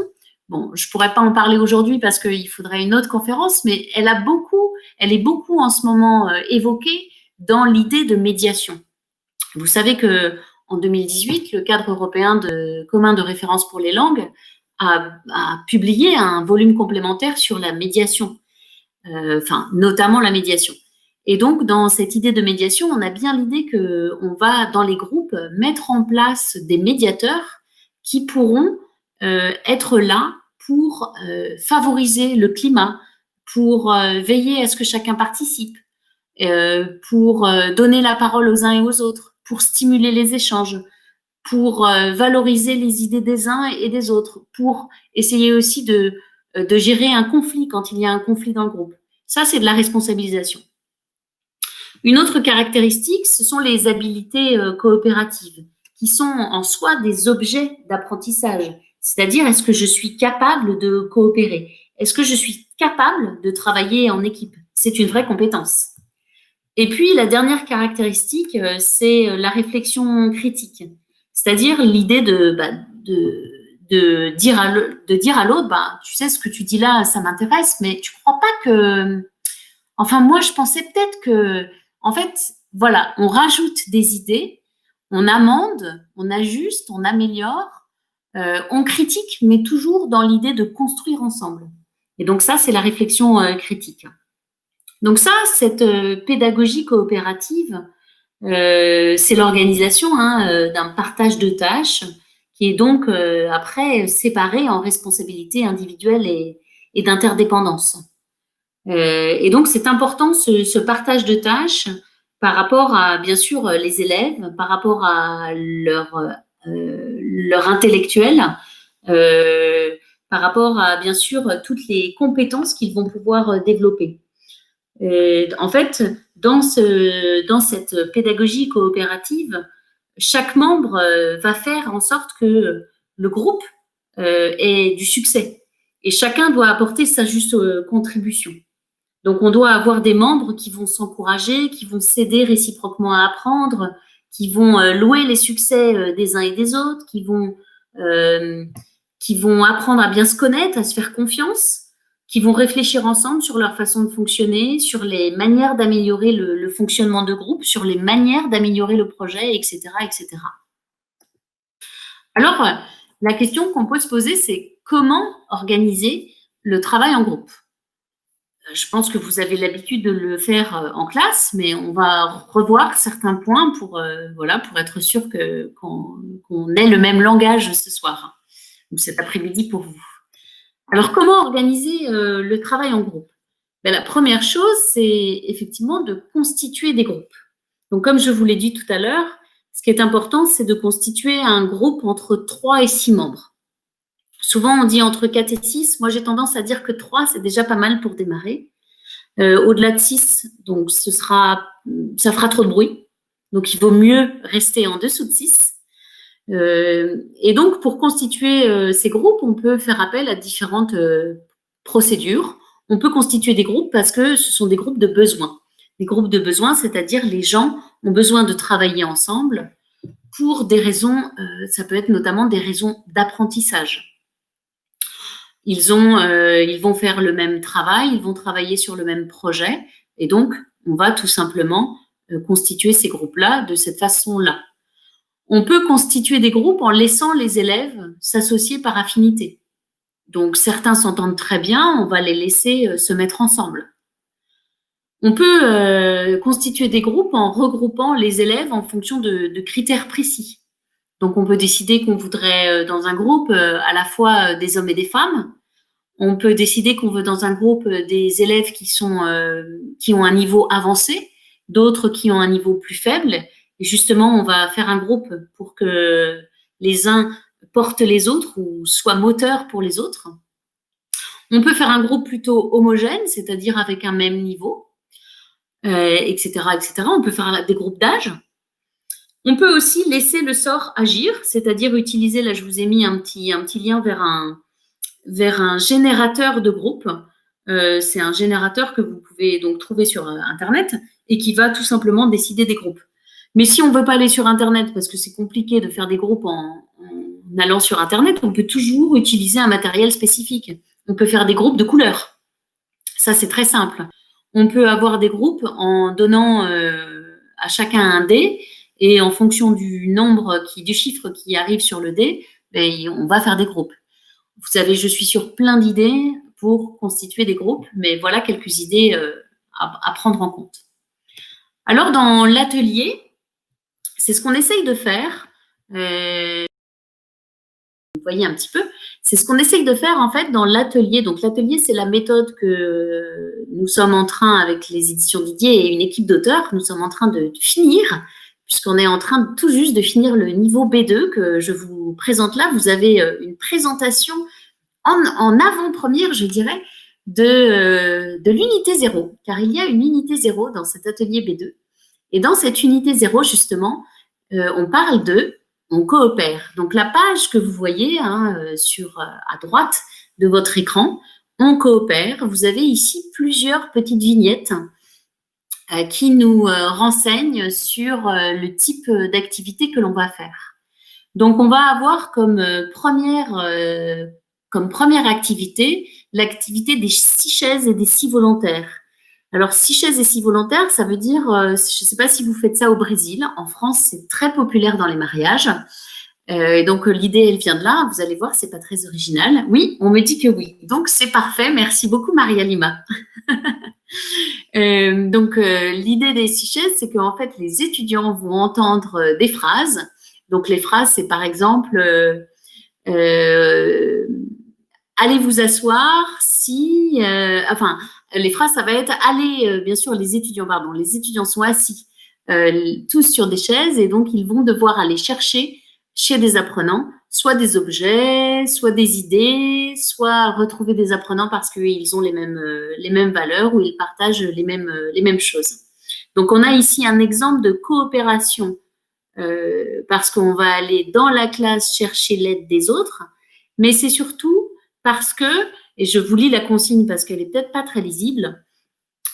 bon, je pourrais pas en parler aujourd'hui parce qu'il faudrait une autre conférence, mais elle est beaucoup en ce moment évoquée dans l'idée de médiation. Vous savez que en 2018, le cadre européen commun de référence pour les langues a publié un volume complémentaire sur la médiation, notamment la médiation. Et donc, dans cette idée de médiation, on a bien l'idée qu'on va, dans les groupes, mettre en place des médiateurs qui pourront être là pour favoriser le climat, pour veiller à ce que chacun participe, pour donner la parole aux uns et aux autres, pour stimuler les échanges, pour valoriser les idées des uns et des autres, pour essayer aussi de gérer un conflit quand il y a un conflit dans le groupe. Ça, c'est de la responsabilisation. Une autre caractéristique, ce sont les habiletés coopératives, qui sont en soi des objets d'apprentissage. C'est-à-dire, est-ce que je suis capable de coopérer? Est-ce que je suis capable de travailler en équipe? C'est une vraie compétence. Et puis, la dernière caractéristique, c'est la réflexion critique. C'est-à-dire l'idée de dire à l'autre, tu sais, ce que tu dis là, ça m'intéresse, mais tu crois pas que... Enfin, moi, je pensais peut-être que... En fait, voilà, on rajoute des idées, on amende, on ajuste, on améliore, on critique, mais toujours dans l'idée de construire ensemble. Et donc ça, c'est la réflexion critique. Donc ça, cette pédagogie coopérative, c'est l'organisation d'un partage de tâches qui est donc après séparé en responsabilités individuelles et d'interdépendance. Et donc, c'est important ce partage de tâches par rapport à, bien sûr, les élèves, par rapport à leur intellectuel, par rapport à, bien sûr, toutes les compétences qu'ils vont pouvoir développer. En fait, dans cette pédagogie coopérative, chaque membre va faire en sorte que le groupe ait du succès. Et chacun doit apporter sa juste contribution. Donc, on doit avoir des membres qui vont s'encourager, qui vont s'aider réciproquement à apprendre, qui vont louer les succès des uns et des autres, qui vont apprendre à bien se connaître, à se faire confiance, qui vont réfléchir ensemble sur leur façon de fonctionner, sur les manières d'améliorer le fonctionnement de groupe, sur les manières d'améliorer le projet, etc., etc. Alors, la question qu'on peut se poser, c'est comment organiser le travail en groupe? Je pense que vous avez l'habitude de le faire en classe, mais on va revoir certains points pour être sûr qu'on ait le même langage ce soir, ou cet après-midi pour vous. Alors, comment organiser le travail en groupe? La première chose, c'est effectivement de constituer des groupes. Donc, comme je vous l'ai dit tout à l'heure, ce qui est important, c'est de constituer un groupe entre 3 et 6 membres. Souvent, on dit entre 4 et 6. Moi, j'ai tendance à dire que 3, c'est déjà pas mal pour démarrer. Au-delà de 6, donc ça fera trop de bruit. Donc, il vaut mieux rester en dessous de 6. Et donc, pour constituer ces groupes, on peut faire appel à différentes procédures. On peut constituer des groupes parce que ce sont des groupes de besoins. Des groupes de besoins, c'est-à-dire les gens ont besoin de travailler ensemble pour des raisons, ça peut être notamment des raisons d'apprentissage. Ils vont faire le même travail, ils vont travailler sur le même projet, et donc on va tout simplement constituer ces groupes-là de cette façon-là. On peut constituer des groupes en laissant les élèves s'associer par affinité. Donc, certains s'entendent très bien, on va les laisser se mettre ensemble. On peut constituer des groupes en regroupant les élèves en fonction de critères précis. Donc, on peut décider qu'on voudrait dans un groupe à la fois des hommes et des femmes. On peut décider qu'on veut dans un groupe des élèves qui ont un niveau avancé, d'autres qui ont un niveau plus faible. Et justement, on va faire un groupe pour que les uns portent les autres ou soient moteurs pour les autres. On peut faire un groupe plutôt homogène, c'est-à-dire avec un même niveau, etc., etc. On peut faire des groupes d'âge. On peut aussi laisser le sort agir, c'est-à-dire utiliser, là je vous ai mis un petit lien vers un générateur de groupe. C'est un générateur que vous pouvez donc trouver sur Internet et qui va tout simplement décider des groupes. Mais si on ne veut pas aller sur Internet parce que c'est compliqué de faire des groupes en allant sur Internet, on peut toujours utiliser un matériel spécifique. On peut faire des groupes de couleurs. Ça, c'est très simple. On peut avoir des groupes en donnant à chacun un dé et en fonction du chiffre qui arrive sur le dé, on va faire des groupes. Vous savez, je suis sur plein d'idées pour constituer des groupes, mais voilà quelques idées à prendre en compte. Alors, dans l'atelier, c'est ce qu'on essaye de faire. Vous voyez un petit peu, c'est ce qu'on essaye de faire en fait dans l'atelier. Donc l'atelier, c'est la méthode que nous sommes en train, avec les éditions Didier et une équipe d'auteurs, nous sommes en train de finir, puisqu'on est en train tout juste de finir le niveau B2 que je vous présente là. Vous avez une présentation en avant-première, je dirais, de l'unité 0, car il y a une unité 0 dans cet atelier B2. Et dans cette unité 0, justement, on parle on coopère. Donc, la page que vous voyez à droite de votre écran, on coopère. Vous avez ici plusieurs petites vignettes qui nous renseignent sur le type d'activité que l'on va faire. Donc, on va avoir comme première activité l'activité des 6 chaises et des 6 volontaires. Alors, 6 chaises et 6 volontaires, ça veut dire, je ne sais pas si vous faites ça au Brésil. En France, c'est très populaire dans les mariages. Donc, l'idée, elle vient de là. Vous allez voir, c'est pas très original. Oui, on me dit que oui. Donc, c'est parfait. Merci beaucoup, Maria Lima. Donc, l'idée des 6 chaises, c'est qu'en fait, les étudiants vont entendre des phrases. Donc, les phrases, c'est par exemple, allez vous asseoir si... les phrases, ça va être allez, bien sûr, les étudiants sont assis tous sur des chaises et donc ils vont devoir aller chercher chez des apprenants soit des objets, soit des idées, soit retrouver des apprenants parce qu'ils ont les mêmes valeurs ou ils partagent les mêmes choses. Donc, on a ici un exemple de coopération parce qu'on va aller dans la classe chercher l'aide des autres, mais c'est surtout parce que, et je vous lis la consigne parce qu'elle n'est peut-être pas très lisible,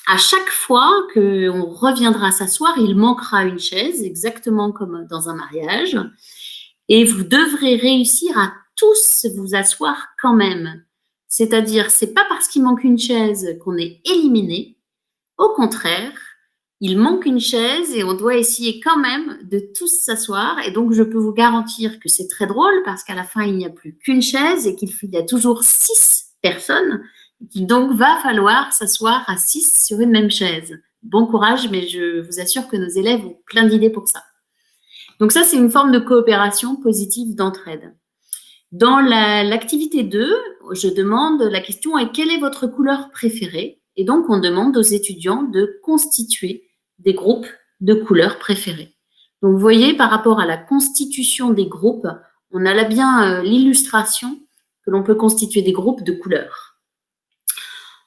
à chaque fois qu'on reviendra s'asseoir, il manquera une chaise, exactement comme dans un mariage, et vous devrez réussir à tous vous asseoir quand même. C'est-à-dire, c'est pas parce qu'il manque une chaise qu'on est éliminé, au contraire, il manque une chaise et on doit essayer quand même de tous s'asseoir. Et donc, je peux vous garantir que c'est très drôle parce qu'à la fin, il n'y a plus qu'une chaise et qu'il y a toujours 6 personnes. Donc, va falloir s'asseoir à 6 sur une même chaise. Bon courage, mais je vous assure que nos élèves ont plein d'idées pour ça. Donc, ça, c'est une forme de coopération positive d'entraide. Dans l'activité 2, je demande, la question est quelle est votre couleur préférée? Et donc, on demande aux étudiants de constituer des groupes de couleurs préférées. Donc, vous voyez, par rapport à la constitution des groupes, on a là bien l'illustration que l'on peut constituer des groupes de couleurs.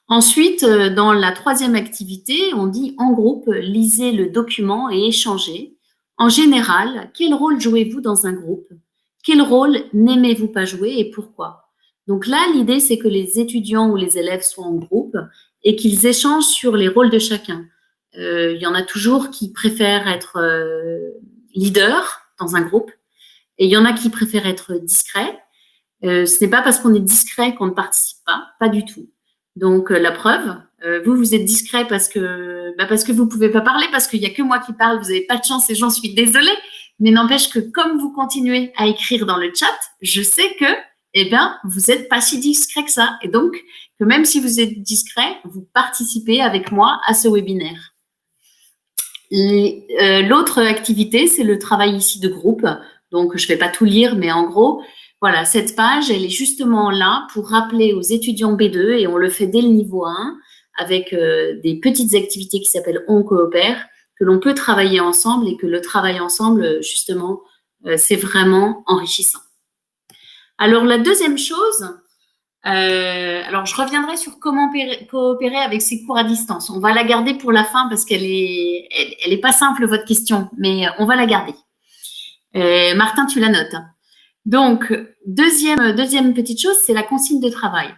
Ensuite, dans la 3e activité, on dit en groupe, lisez le document et échangez. En général, quel rôle jouez-vous dans un groupe? Quel rôle n'aimez-vous pas jouer et pourquoi? Donc là, l'idée, c'est que les étudiants ou les élèves soient en groupe et qu'ils échangent sur les rôles de chacun. Il y en a toujours qui préfèrent être leader dans un groupe et il y en a qui préfèrent être discret. Ce n'est pas parce qu'on est discret qu'on ne participe pas du tout. Donc, la preuve, vous êtes discret parce que vous ne pouvez pas parler, parce qu'il n'y a que moi qui parle, vous n'avez pas de chance et j'en suis désolée. Mais n'empêche que comme vous continuez à écrire dans le chat, je sais que vous n'êtes pas si discret que ça. Et donc, que même si vous êtes discret, vous participez avec moi à ce webinaire. L'autre activité, c'est le travail ici de groupe. Donc, je ne vais pas tout lire, mais en gros, voilà, cette page, elle est justement là pour rappeler aux étudiants B2, et on le fait dès le niveau 1, avec des petites activités qui s'appellent On coopère, que l'on peut travailler ensemble et que le travail ensemble, justement, c'est vraiment enrichissant. Alors, la deuxième chose, alors je reviendrai sur comment coopérer avec ces cours à distance. On va la garder pour la fin parce qu'elle est pas simple, votre question, mais on va la garder. Martin, tu la notes. Donc, deuxième petite chose, c'est la consigne de travail.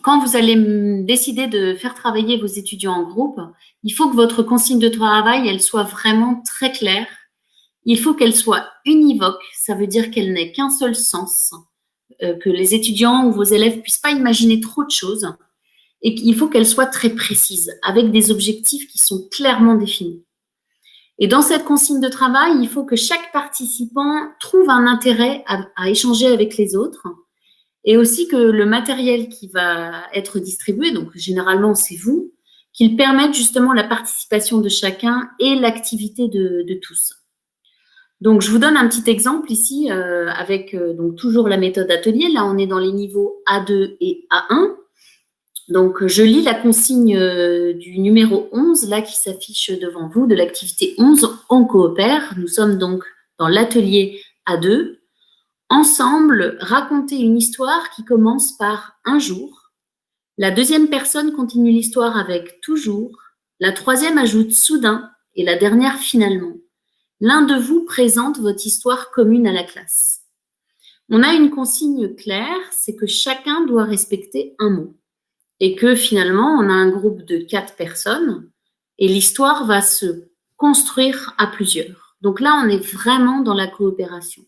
Quand vous allez décider de faire travailler vos étudiants en groupe, il faut que votre consigne de travail, elle soit vraiment très claire. Il faut qu'elle soit univoque, ça veut dire qu'elle n'ait qu'un seul sens, que les étudiants ou vos élèves ne puissent pas imaginer trop de choses, et qu'il faut qu'elle soit très précise, avec des objectifs qui sont clairement définis. Et dans cette consigne de travail, il faut que chaque participant trouve un intérêt à échanger avec les autres, et aussi que le matériel qui va être distribué, donc généralement c'est vous, qu'il permette justement la participation de chacun et l'activité de tous. Donc, je vous donne un petit exemple ici avec donc toujours la méthode atelier. Là, on est dans les niveaux A2 et A1. Donc, je lis la consigne du numéro 11, là, qui s'affiche devant vous, de l'activité 11, on coopère. Nous sommes donc dans l'atelier A2. Ensemble, raconter une histoire qui commence par un jour. La deuxième personne continue l'histoire avec toujours. La troisième ajoute soudain et la dernière finalement. L'un de vous présente votre histoire commune à la classe. On a une consigne claire, c'est que chacun doit respecter un mot. Et que finalement, on a un groupe de 4 personnes et l'histoire va se construire à plusieurs. Donc là, on est vraiment dans la coopération.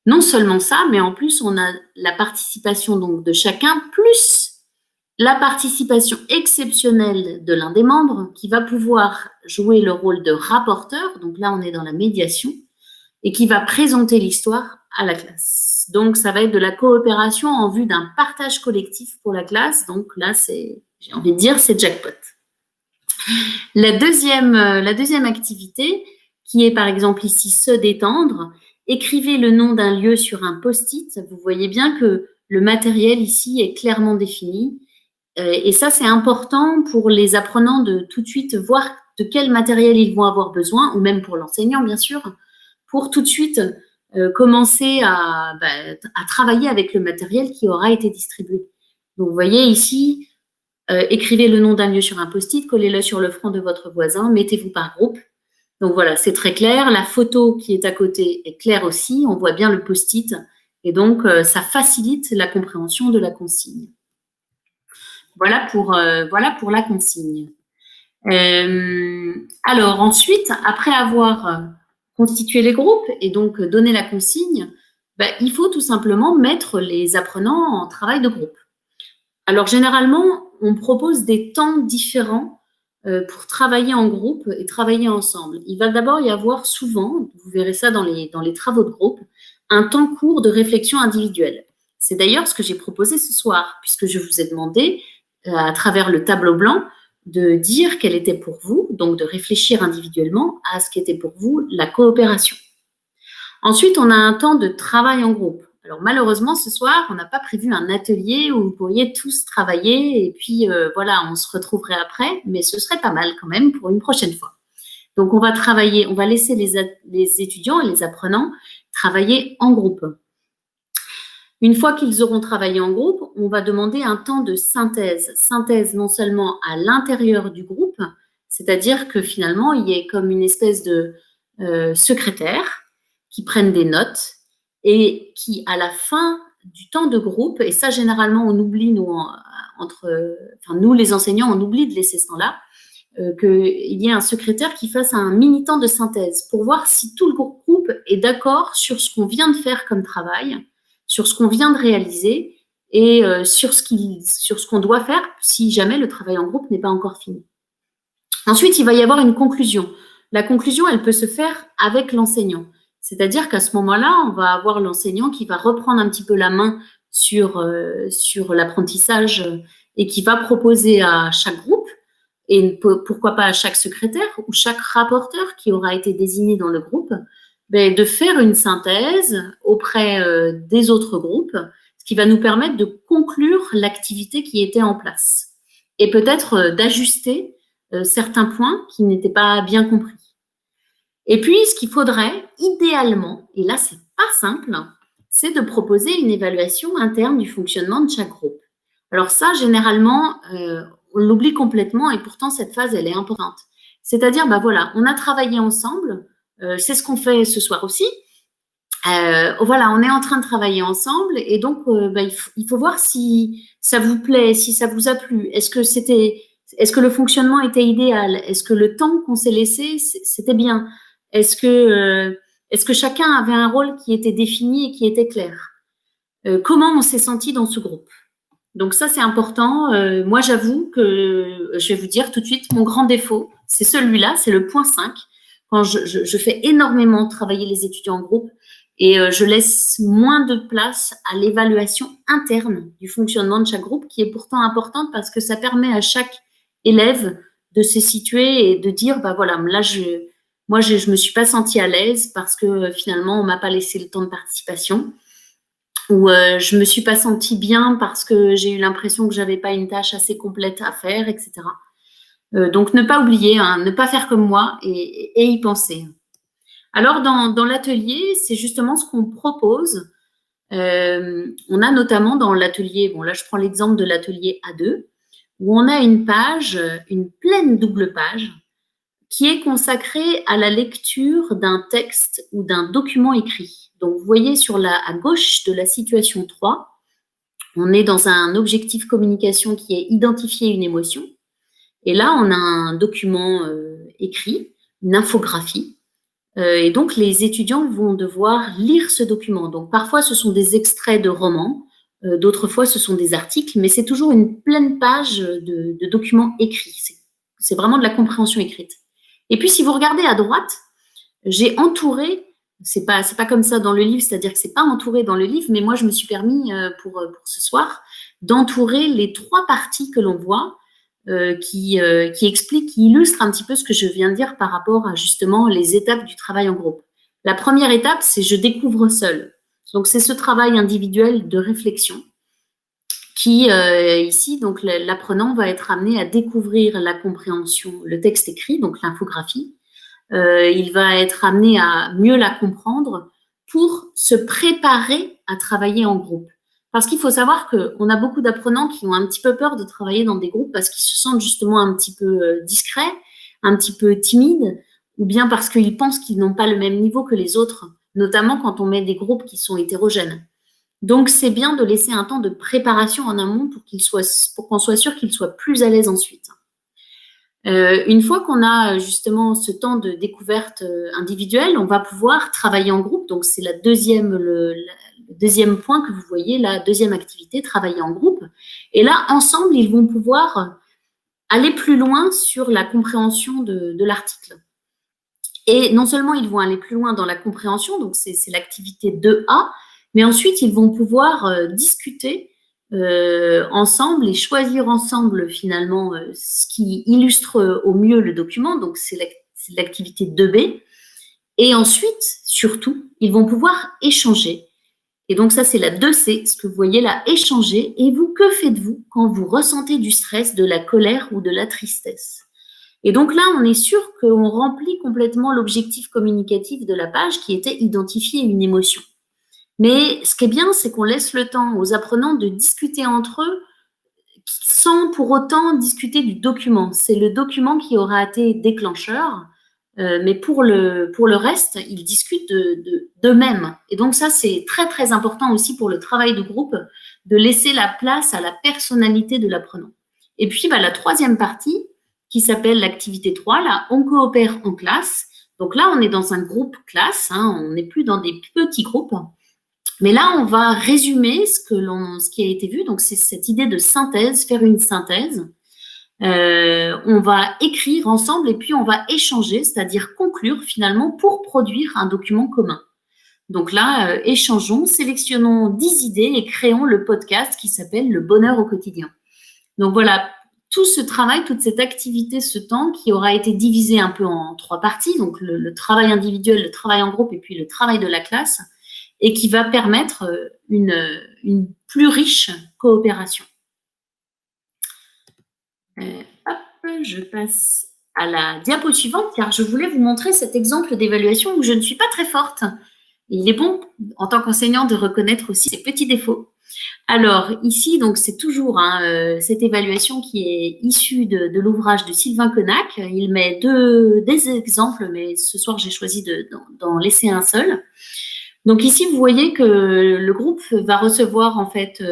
Non seulement ça, mais en plus, on a la participation donc de chacun, plus la participation exceptionnelle de l'un des membres qui va pouvoir jouer le rôle de rapporteur, donc là on est dans la médiation, et qui va présenter l'histoire à la classe. Donc ça va être de la coopération en vue d'un partage collectif pour la classe, donc là j'ai envie de dire, c'est jackpot. La deuxième activité, qui est par exemple ici se détendre, écrivez le nom d'un lieu sur un post-it, vous voyez bien que le matériel ici est clairement défini. Et ça, c'est important pour les apprenants de tout de suite voir de quel matériel ils vont avoir besoin, ou même pour l'enseignant, bien sûr, pour tout de suite commencer à travailler avec le matériel qui aura été distribué. Donc, vous voyez ici, écrivez le nom d'un lieu sur un post-it, collez-le sur le front de votre voisin, mettez-vous par groupe. Donc, voilà, c'est très clair. La photo qui est à côté est claire aussi. On voit bien le post-it. Et donc, ça facilite la compréhension de la consigne. Voilà pour la consigne. Alors ensuite, après avoir constitué les groupes et donc donné la consigne, il faut tout simplement mettre les apprenants en travail de groupe. Alors généralement, on propose des temps différents pour travailler en groupe et travailler ensemble. Il va d'abord y avoir souvent, vous verrez ça dans les travaux de groupe, un temps court de réflexion individuelle. C'est d'ailleurs ce que j'ai proposé ce soir, puisque je vous ai demandé à travers le tableau blanc, de dire quelle était pour vous, donc de réfléchir individuellement à ce qu'était pour vous la coopération. Ensuite, on a un temps de travail en groupe. Alors malheureusement, ce soir, on n'a pas prévu un atelier où vous pourriez tous travailler et puis voilà, on se retrouverait après, mais ce serait pas mal quand même pour une prochaine fois. Donc on va laisser les étudiants et les apprenants travailler en groupe. Une fois qu'ils auront travaillé en groupe, on va demander un temps de synthèse. Synthèse non seulement à l'intérieur du groupe, c'est-à-dire que finalement, il y ait comme une espèce de secrétaire qui prennent des notes et qui, à la fin du temps de groupe, et ça généralement on oublie, nous les enseignants, on oublie de laisser ce temps-là, qu'il y ait un secrétaire qui fasse un mini temps de synthèse pour voir si tout le groupe est d'accord sur ce qu'on vient de faire comme travail, sur ce qu'on vient de réaliser et sur ce qu'on doit faire si jamais le travail en groupe n'est pas encore fini. Ensuite, il va y avoir une conclusion. La conclusion, elle peut se faire avec l'enseignant. C'est-à-dire qu'à ce moment-là, on va avoir l'enseignant qui va reprendre un petit peu la main sur l'apprentissage et qui va proposer à chaque groupe, et pourquoi pas à chaque secrétaire ou chaque rapporteur qui aura été désigné dans le groupe, de faire une synthèse auprès des autres groupes, ce qui va nous permettre de conclure l'activité qui était en place et peut-être d'ajuster certains points qui n'étaient pas bien compris. Et puis, ce qu'il faudrait, idéalement, et là, c'est pas simple, c'est de proposer une évaluation interne du fonctionnement de chaque groupe. Alors ça, généralement, on l'oublie complètement et pourtant, cette phase, elle est importante. C'est-à-dire, voilà, on a travaillé ensemble, c'est ce qu'on fait ce soir aussi. Voilà, on est en train de travailler ensemble et donc, il faut voir si ça vous plaît, si ça vous a plu. Est-ce que le fonctionnement était idéal? Est-ce que le temps qu'on s'est laissé, c'était bien? Est-ce que chacun avait un rôle qui était défini et qui était clair? Comment on s'est senti dans ce groupe? Donc ça, c'est important. Moi, j'avoue que je vais vous dire tout de suite, mon grand défaut, c'est celui-là, c'est le point 5. Quand je fais énormément travailler les étudiants en groupe et je laisse moins de place à l'évaluation interne du fonctionnement de chaque groupe, qui est pourtant importante parce que ça permet à chaque élève de se situer et de dire, voilà, là, moi, je me suis pas sentie à l'aise parce que finalement, on m'a pas laissé le temps de participation, ou je me suis pas sentie bien parce que j'ai eu l'impression que j'avais pas une tâche assez complète à faire, etc. Donc, ne pas oublier, ne pas faire comme moi et y penser. Alors, dans l'atelier, c'est justement ce qu'on propose. On a notamment dans l'atelier, là, je prends l'exemple de l'atelier A2, où on a une page, une pleine double page, qui est consacrée à la lecture d'un texte ou d'un document écrit. Donc, vous voyez à gauche de la situation 3, on est dans un objectif communication qui est identifier une émotion. Et là, on a un document écrit, une infographie. Et donc, les étudiants vont devoir lire ce document. Donc, parfois, ce sont des extraits de romans, d'autres fois, ce sont des articles, mais c'est toujours une pleine page de documents écrits. C'est vraiment de la compréhension écrite. Et puis, si vous regardez à droite, j'ai entouré, c'est pas comme ça dans le livre, c'est-à-dire que c'est pas entouré dans le livre, mais moi, je me suis permis pour ce soir d'entourer les 3 parties que l'on voit, qui expliquent, qui illustrent un petit peu ce que je viens de dire par rapport à justement les étapes du travail en groupe. La première étape, c'est je découvre seul. Donc, c'est ce travail individuel de réflexion qui, ici, donc l'apprenant va être amené à découvrir la compréhension, le texte écrit, donc l'infographie. Il va être amené à mieux la comprendre pour se préparer à travailler en groupe. Parce qu'il faut savoir qu'on a beaucoup d'apprenants qui ont un petit peu peur de travailler dans des groupes parce qu'ils se sentent justement un petit peu discrets, un petit peu timides, ou bien parce qu'ils pensent qu'ils n'ont pas le même niveau que les autres, notamment quand on met des groupes qui sont hétérogènes. Donc, c'est bien de laisser un temps de préparation en amont pour qu'on soit sûr qu'ils soient plus à l'aise ensuite. Une fois qu'on a justement ce temps de découverte individuelle, on va pouvoir travailler en groupe. Donc, c'est le deuxième point que vous voyez, la deuxième activité, travailler en groupe. Et là, ensemble, ils vont pouvoir aller plus loin sur la compréhension de l'article. Et non seulement ils vont aller plus loin dans la compréhension, donc c'est l'activité 2A, mais ensuite, ils vont pouvoir discuter ensemble et choisir ensemble, finalement, ce qui illustre au mieux le document. Donc, c'est l'activité 2B. Et ensuite, surtout, ils vont pouvoir échanger. Et donc, ça, c'est la 2C, ce que vous voyez là, échanger. Et vous, que faites-vous quand vous ressentez du stress, de la colère ou de la tristesse? Et donc là, on est sûr qu'on remplit complètement l'objectif communicatif de la page qui était identifier une émotion. Mais ce qui est bien, c'est qu'on laisse le temps aux apprenants de discuter entre eux sans pour autant discuter du document. C'est le document qui aura été déclencheur, mais pour le reste, ils discutent d'eux-mêmes. Et donc ça, c'est très, très important aussi pour le travail de groupe, de laisser la place à la personnalité de l'apprenant. Et puis, la 3e partie, qui s'appelle l'activité 3, là, on coopère en classe. Donc là, on est dans un groupe classe, on n'est plus dans des petits groupes. Mais là, on va résumer ce qui a été vu. Donc, c'est cette idée de synthèse, faire une synthèse. On va écrire ensemble et puis on va échanger, c'est-à-dire conclure finalement pour produire un document commun. Donc là, échangeons, sélectionnons 10 idées et créons le podcast qui s'appelle « Le bonheur au quotidien ». Donc voilà, tout ce travail, toute cette activité, ce temps qui aura été divisé un peu en 3 parties, donc le travail individuel, le travail en groupe et puis le travail de la classe, et qui va permettre une plus riche coopération. Hop, je passe à la diapo suivante car je voulais vous montrer cet exemple d'évaluation où je ne suis pas très forte. Il est bon, en tant qu'enseignant, de reconnaître aussi ses petits défauts. Alors, ici, donc, c'est toujours cette évaluation qui est issue de l'ouvrage de Sylvain Connac. Il met des exemples, mais ce soir, j'ai choisi d'en laisser un seul. Donc ici, vous voyez que le groupe va recevoir en fait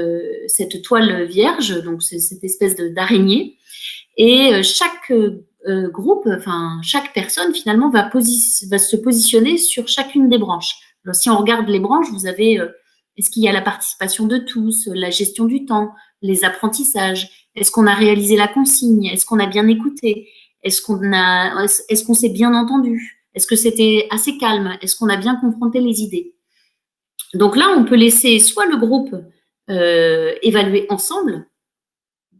cette toile vierge, donc c'est cette espèce d'araignée, et chaque groupe, enfin chaque personne finalement va se positionner sur chacune des branches. Alors si on regarde les branches, vous avez est-ce qu'il y a la participation de tous, la gestion du temps, les apprentissages, est-ce qu'on a réalisé la consigne, est-ce qu'on a bien écouté, est-ce qu'on s'est bien entendu, est-ce que c'était assez calme, est-ce qu'on a bien confronté les idées. Donc là, on peut laisser soit le groupe évaluer ensemble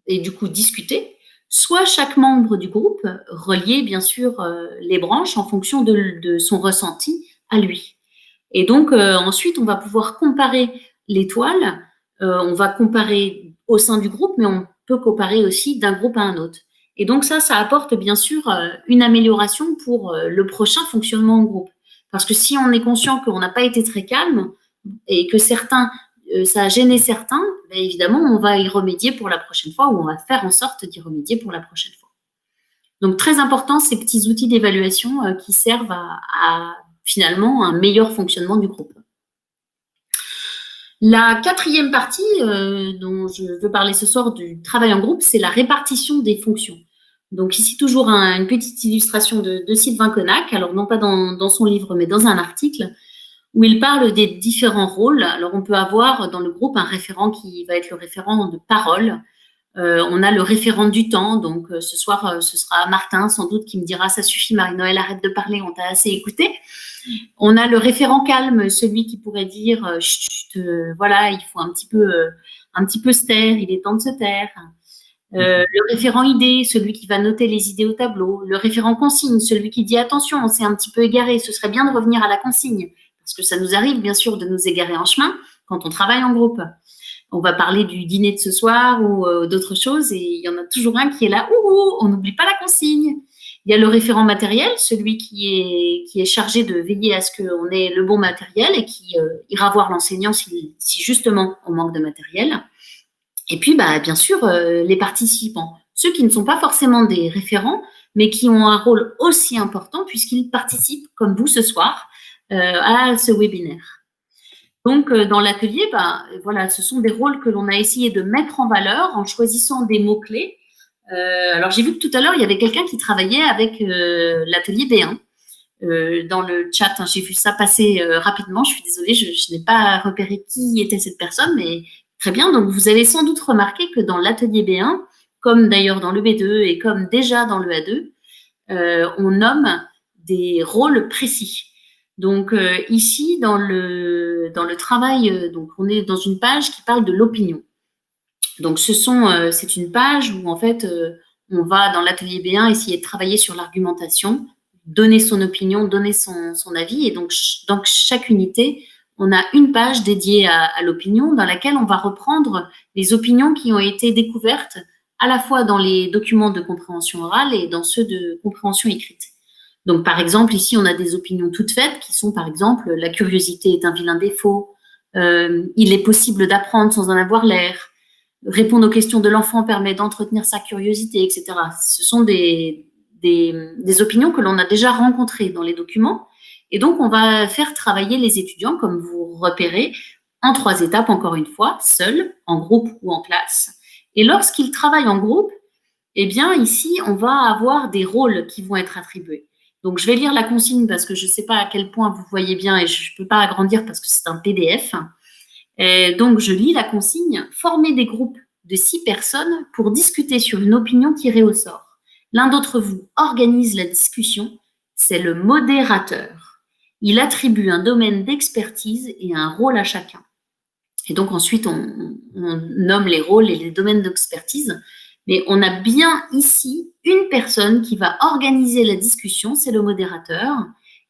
et du coup discuter, soit chaque membre du groupe relier bien sûr les branches en fonction de son ressenti à lui. Et donc ensuite, on va pouvoir comparer les toiles, on va comparer au sein du groupe, mais on peut comparer aussi d'un groupe à un autre. Et donc ça apporte bien sûr une amélioration pour le prochain fonctionnement en groupe. Parce que si on est conscient qu'on n'a pas été très calme, et que ça a gêné certains, ben évidemment, on va y remédier pour la prochaine fois ou on va faire en sorte d'y remédier pour la prochaine fois. Donc, très important, ces petits outils d'évaluation qui servent à finalement un meilleur fonctionnement du groupe. La 4e partie dont je veux parler ce soir du travail en groupe, c'est la répartition des fonctions. Donc ici, toujours une petite illustration de Sylvain Connac, alors non pas dans son livre, mais dans un article, où il parle des différents rôles. Alors, on peut avoir dans le groupe un référent qui va être le référent de parole. On a le référent du temps. Donc, ce soir, ce sera Martin, sans doute, qui me dira « Ça suffit, Marie-Noël, arrête de parler, on t'a assez écouté ». On a le référent calme, celui qui pourrait dire « Chut, voilà, il faut un petit peu se taire, il est temps de se taire ». Le référent idée, celui qui va noter les idées au tableau. Le référent consigne, celui qui dit « Attention, on s'est un petit peu égaré, ce serait bien de revenir à la consigne ». Parce que ça nous arrive, bien sûr, de nous égarer en chemin quand on travaille en groupe. On va parler du dîner de ce soir ou d'autres choses et il y en a toujours un qui est là, on n'oublie pas la consigne. Il y a le référent matériel, celui qui est chargé de veiller à ce qu'on ait le bon matériel et qui ira voir l'enseignant si justement on manque de matériel. Et puis, bien sûr, les participants, ceux qui ne sont pas forcément des référents, mais qui ont un rôle aussi important puisqu'ils participent, comme vous ce soir, à ce webinaire. Donc, dans l'atelier, voilà, ce sont des rôles que l'on a essayé de mettre en valeur en choisissant des mots-clés. Alors, j'ai vu que tout à l'heure, il y avait quelqu'un qui travaillait avec l'atelier B1. Dans le chat, j'ai vu ça passer rapidement. Je suis désolée, je n'ai pas repéré qui était cette personne, mais très bien. Donc, vous avez sans doute remarqué que dans l'atelier B1, comme d'ailleurs dans le B2 et comme déjà dans le A2, on nomme des rôles précis. Donc ici, dans le travail, donc on est dans une page qui parle de l'opinion. Donc c'est une page où en fait on va dans l'atelier B1 essayer de travailler sur l'argumentation, donner son opinion, donner son avis. Et donc dans chaque unité, on a une page dédiée à l'opinion dans laquelle on va reprendre les opinions qui ont été découvertes à la fois dans les documents de compréhension orale et dans ceux de compréhension écrite. Donc, par exemple, ici, on a des opinions toutes faites qui sont, par exemple, la curiosité est un vilain défaut, il est possible d'apprendre sans en avoir l'air, répondre aux questions de l'enfant permet d'entretenir sa curiosité, etc. Ce sont des opinions que l'on a déjà rencontrées dans les documents. Et donc, on va faire travailler les étudiants, comme vous repérez, en 3 étapes, encore une fois, seuls, en groupe ou en classe. Et lorsqu'ils travaillent en groupe, eh bien, ici, on va avoir des rôles qui vont être attribués. Donc, je vais lire la consigne parce que je ne sais pas à quel point vous voyez bien et je ne peux pas agrandir parce que c'est un PDF. Et donc, je lis la consigne. Formez des groupes de 6 personnes pour discuter sur une opinion tirée au sort. L'un d'entre vous organise la discussion. C'est le modérateur. il attribue un domaine d'expertise et un rôle à chacun. Et donc ensuite, on nomme les rôles et les domaines d'expertise. Mais on a bien ici une personne qui va organiser la discussion, c'est le modérateur.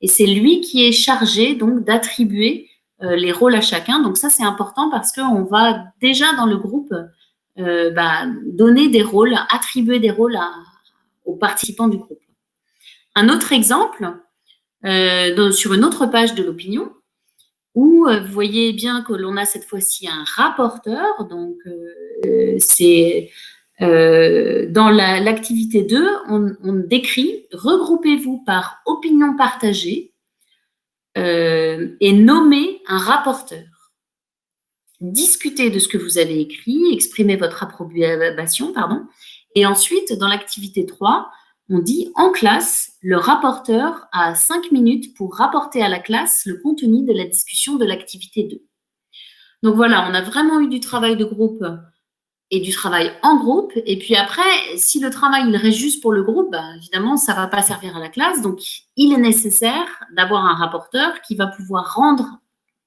Et c'est lui qui est chargé donc d'attribuer les rôles à chacun. Donc ça, c'est important parce qu'on va déjà dans le groupe donner des rôles, attribuer des rôles aux participants du groupe. Un autre exemple, sur une autre page de l'opinion, où vous voyez bien que l'on a cette fois-ci un rapporteur. Donc, c'est dans l'activité 2, on décrit « Regroupez-vous par opinion partagée et nommez un rapporteur. Discutez de ce que vous avez écrit, exprimez votre approbation, pardon. Et ensuite, dans l'activité 3, on dit « En classe, le rapporteur a 5 minutes pour rapporter à la classe le contenu de la discussion de l'activité 2. » Donc voilà, on a vraiment eu du travail de groupe et du travail en groupe. Et puis après, si le travail il reste juste pour le groupe, évidemment, ça ne va pas servir à la classe. Donc, il est nécessaire d'avoir un rapporteur qui va pouvoir rendre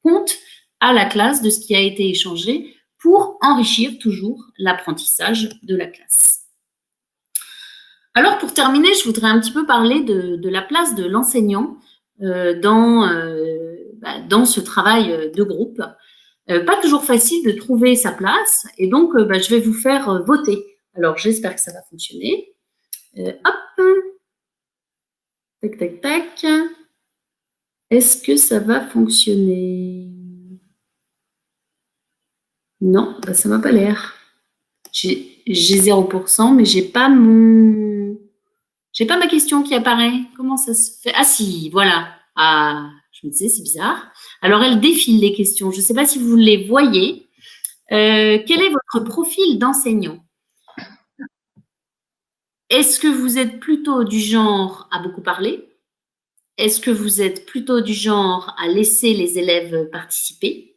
compte à la classe de ce qui a été échangé pour enrichir toujours l'apprentissage de la classe. Alors, pour terminer, je voudrais un petit peu parler de la place de l'enseignant dans ce travail de groupe. Pas toujours facile de trouver sa place, et donc je vais vous faire voter. Alors, j'espère que ça va fonctionner. Hop. Tac, tac, tac. Est-ce que ça va fonctionner? Non, ça m'a pas l'air. J'ai 0%, mais j'ai pas ma question qui apparaît. Comment ça se fait? Ah si, voilà. Ah, je me disais, c'est bizarre. Alors, elle défile les questions. Je ne sais pas si vous les voyez. Quel est votre profil d'enseignant? Est-ce que vous êtes plutôt du genre à beaucoup parler? Est-ce que vous êtes plutôt du genre à laisser les élèves participer?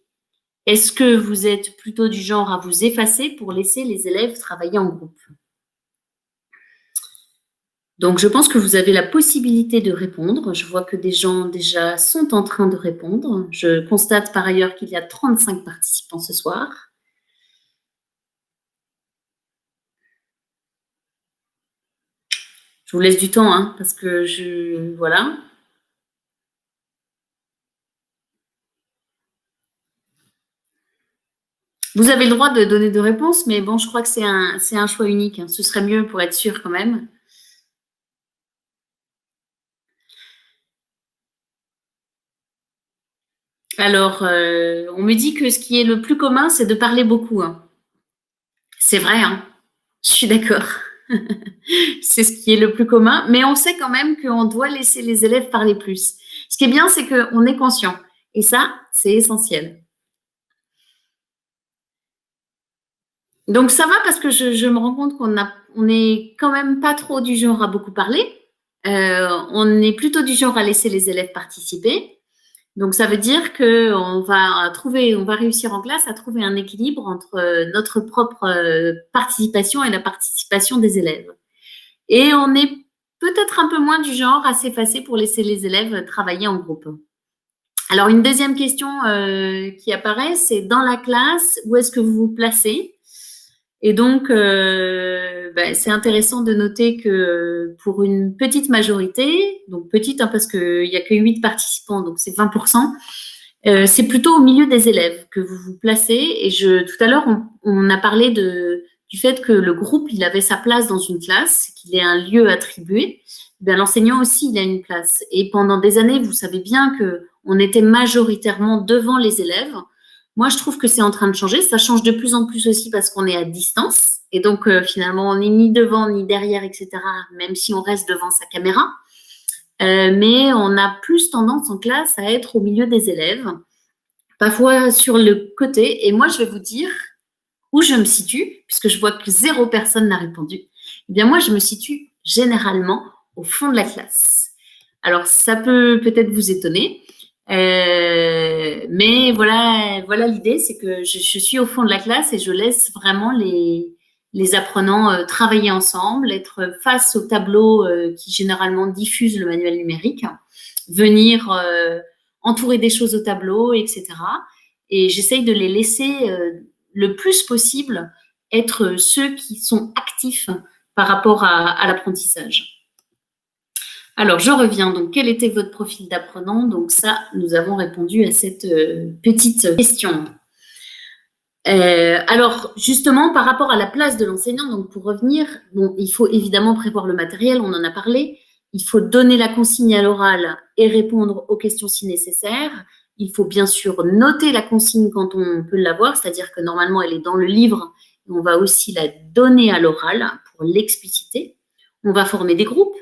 Est-ce que vous êtes plutôt du genre à vous effacer pour laisser les élèves travailler en groupe? Donc, je pense que vous avez la possibilité de répondre. Je vois que des gens déjà sont en train de répondre. Je constate par ailleurs qu'il y a 35 participants ce soir. Je vous laisse du temps, hein, parce que voilà. Vous avez le droit de donner de réponses, mais bon, je crois que c'est un choix unique. Ce serait mieux pour être sûr quand même. Alors, on me dit que ce qui est le plus commun, c'est de parler beaucoup. Hein. C'est vrai, hein. Je suis d'accord. C'est ce qui est le plus commun, mais on sait quand même qu'on doit laisser les élèves parler plus. Ce qui est bien, c'est qu'on est conscient. Et ça, c'est essentiel. Donc, ça va parce que je me rends compte qu'on n'est quand même pas trop du genre à beaucoup parler. On est plutôt du genre à laisser les élèves participer. Donc, ça veut dire qu'on va réussir en classe à trouver un équilibre entre notre propre participation et la participation des élèves. Et on est peut-être un peu moins du genre à s'effacer pour laisser les élèves travailler en groupe. Alors, une deuxième question qui apparaît, c'est dans la classe, où est-ce que vous vous placez? Et donc, c'est intéressant de noter que pour une petite majorité, donc petite parce qu'il n'y a que 8 participants, donc c'est 20%, c'est plutôt au milieu des élèves que vous vous placez. Et tout à l'heure, on a parlé du fait que le groupe, il avait sa place dans une classe, qu'il ait un lieu attribué. L'enseignant aussi, il a une place. Et pendant des années, vous savez bien qu'on était majoritairement devant les élèves. Moi, je trouve que c'est en train de changer. Ça change de plus en plus aussi parce qu'on est à distance. Et donc, finalement, on n'est ni devant ni derrière, etc., même si on reste devant sa caméra. Mais on a plus tendance en classe à être au milieu des élèves, parfois sur le côté. Et moi, je vais vous dire où je me situe, puisque je vois que 0 personne n'a répondu. Eh bien, moi, je me situe généralement au fond de la classe. Alors, ça peut peut-être vous étonner. Mais voilà l'idée, c'est que je suis au fond de la classe et je laisse vraiment les apprenants travailler ensemble, être face au tableau qui généralement diffuse le manuel numérique, venir entourer des choses au tableau, etc. Et j'essaye de les laisser le plus possible être ceux qui sont actifs par rapport à l'apprentissage. Alors, je reviens. Donc, quel était votre profil d'apprenant? Donc ça, nous avons répondu à cette petite question. Alors, justement, par rapport à la place de l'enseignant, donc pour revenir, bon, il faut évidemment prévoir le matériel, on en a parlé. Il faut donner la consigne à l'oral et répondre aux questions si nécessaire. Il faut bien sûr noter la consigne quand on peut l'avoir, c'est-à-dire que normalement, elle est dans le livre. On va aussi la donner à l'oral pour l'expliciter. On va former des groupes.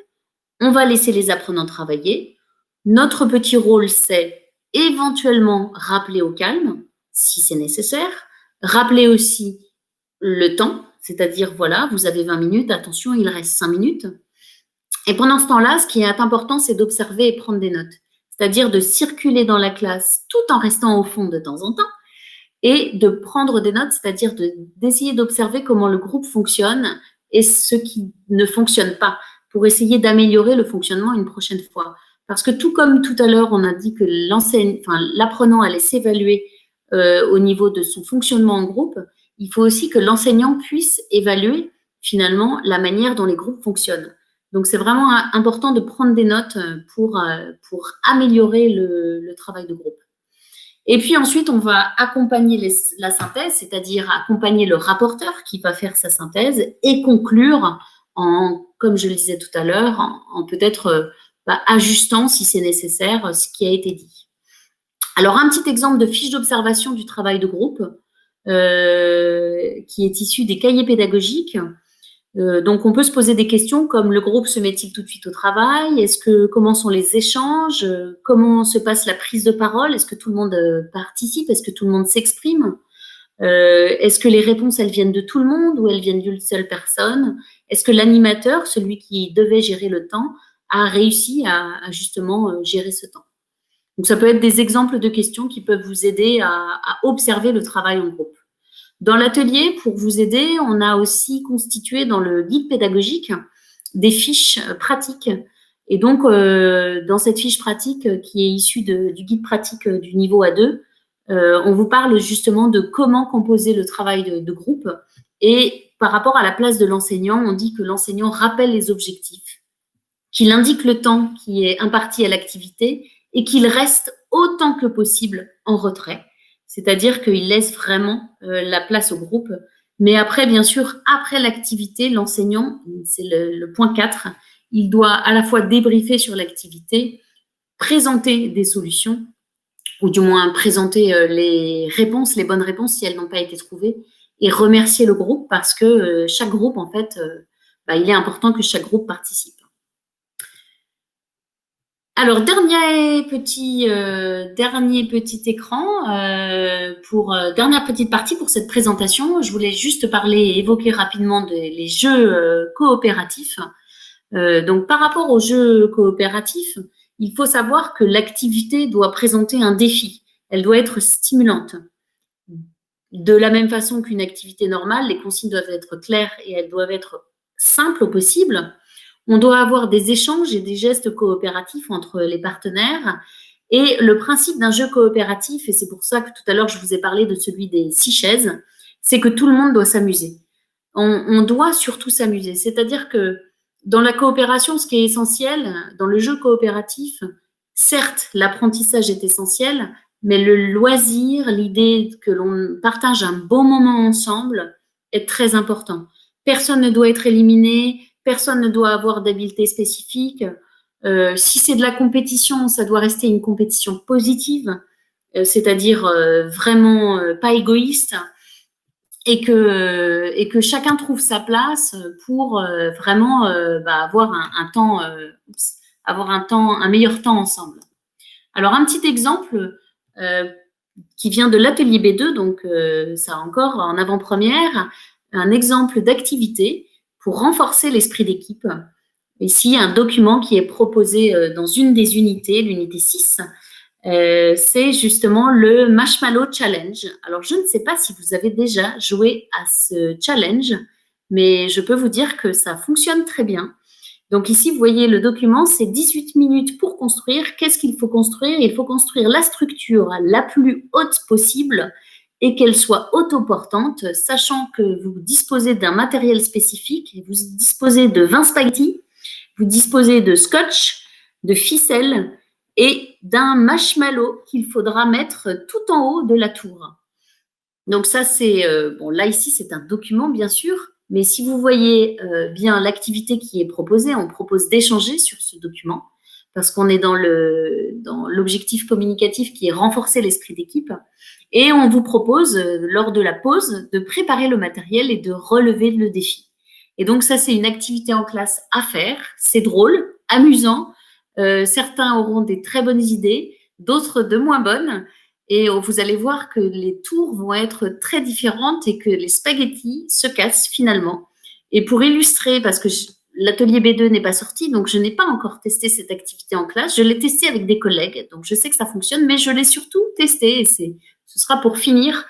On va laisser les apprenants travailler. Notre petit rôle, c'est éventuellement rappeler au calme, si c'est nécessaire. Rappeler aussi le temps, c'est-à-dire, voilà, vous avez 20 minutes, attention, il reste 5 minutes. Et pendant ce temps-là, ce qui est important, c'est d'observer et prendre des notes, c'est-à-dire de circuler dans la classe tout en restant au fond de temps en temps et de prendre des notes, c'est-à-dire d'essayer d'observer comment le groupe fonctionne et ce qui ne fonctionne pas pour essayer d'améliorer le fonctionnement une prochaine fois. Parce que tout comme tout à l'heure, on a dit que l'apprenant allait s'évaluer au niveau de son fonctionnement en groupe, il faut aussi que l'enseignant puisse évaluer finalement la manière dont les groupes fonctionnent. Donc, c'est vraiment important de prendre des notes pour améliorer le travail de groupe. Et puis ensuite, on va accompagner la synthèse, c'est-à-dire accompagner le rapporteur qui va faire sa synthèse et conclure comme je le disais tout à l'heure, en peut-être ajustant, si c'est nécessaire, ce qui a été dit. Alors, un petit exemple de fiche d'observation du travail de groupe qui est issu des cahiers pédagogiques. Donc, on peut se poser des questions comme le groupe se met-il tout de suite au travail? Comment sont les échanges? Comment se passe la prise de parole? Est-ce que tout le monde participe? Est-ce que tout le monde s'exprime? Est-ce que les réponses, elles viennent de tout le monde ou elles viennent d'une seule personne? Est-ce que l'animateur, celui qui devait gérer le temps, a réussi à justement gérer ce temps? Donc, ça peut être des exemples de questions qui peuvent vous aider à observer le travail en groupe. Dans l'atelier, pour vous aider, on a aussi constitué dans le guide pédagogique des fiches pratiques. Et donc, dans cette fiche pratique qui est issue du guide pratique du niveau A2, on vous parle justement de comment composer le travail de groupe. Et par rapport à la place de l'enseignant, on dit que l'enseignant rappelle les objectifs, qu'il indique le temps qui est imparti à l'activité et qu'il reste autant que possible en retrait. C'est-à-dire qu'il laisse vraiment la place au groupe. Mais après, bien sûr, après l'activité, l'enseignant, c'est le point 4, il doit à la fois débriefer sur l'activité, présenter des solutions, ou du moins présenter les bonnes réponses si elles n'ont pas été trouvées, et remercier le groupe parce que chaque groupe, en fait, il est important que chaque groupe participe. Alors, dernier petit écran dernière petite partie pour cette présentation. Je voulais juste évoquer rapidement les jeux coopératifs. Donc, par rapport aux jeux coopératifs, il faut savoir que l'activité doit présenter un défi. Elle doit être stimulante. De la même façon qu'une activité normale, les consignes doivent être claires et elles doivent être simples au possible. On doit avoir des échanges et des gestes coopératifs entre les partenaires. Et le principe d'un jeu coopératif, et c'est pour ça que tout à l'heure je vous ai parlé de celui des 6 chaises, c'est que tout le monde doit s'amuser. On doit surtout s'amuser. C'est-à-dire que dans la coopération, ce qui est essentiel, dans le jeu coopératif, certes, l'apprentissage est essentiel, mais le loisir, l'idée que l'on partage un bon moment ensemble est très important. Personne ne doit être éliminé. Personne ne doit avoir d'habileté spécifique. Si c'est de la compétition, ça doit rester une compétition positive, c'est-à-dire vraiment pas égoïste, et que chacun trouve sa place pour vraiment avoir un meilleur temps ensemble. Alors, un petit exemple qui vient de l'atelier B2, donc ça encore en avant-première, un exemple d'activité pour renforcer l'esprit d'équipe. Ici, un document qui est proposé dans une des unités, l'unité 6, c'est justement le Marshmallow Challenge. Alors, je ne sais pas si vous avez déjà joué à ce challenge, mais je peux vous dire que ça fonctionne très bien. Donc ici, vous voyez le document, c'est 18 minutes pour construire. Qu'est-ce qu'il faut construire? Il faut construire la structure la plus haute possible et qu'elle soit autoportante, sachant que vous disposez d'un matériel spécifique. Vous disposez de 20 spaghettis, vous disposez de scotch, de ficelle et d'un marshmallow qu'il faudra mettre tout en haut de la tour. Donc ça, c'est… bon, là, ici, c'est un document, bien sûr, mais si vous voyez bien l'activité qui est proposée, on propose d'échanger sur ce document parce qu'on est dans l'objectif communicatif qui est renforcer l'esprit d'équipe. Et on vous propose, lors de la pause, de préparer le matériel et de relever le défi. Et donc ça, c'est une activité en classe à faire. C'est drôle, amusant. Certains auront des très bonnes idées, d'autres de moins bonnes. Et vous allez voir que les tours vont être très différentes et que les spaghettis se cassent finalement. Et pour illustrer, parce que l'atelier B2 n'est pas sorti, donc je n'ai pas encore testé cette activité en classe. Je l'ai testé avec des collègues, donc je sais que ça fonctionne, mais je l'ai surtout testé, et ce sera pour finir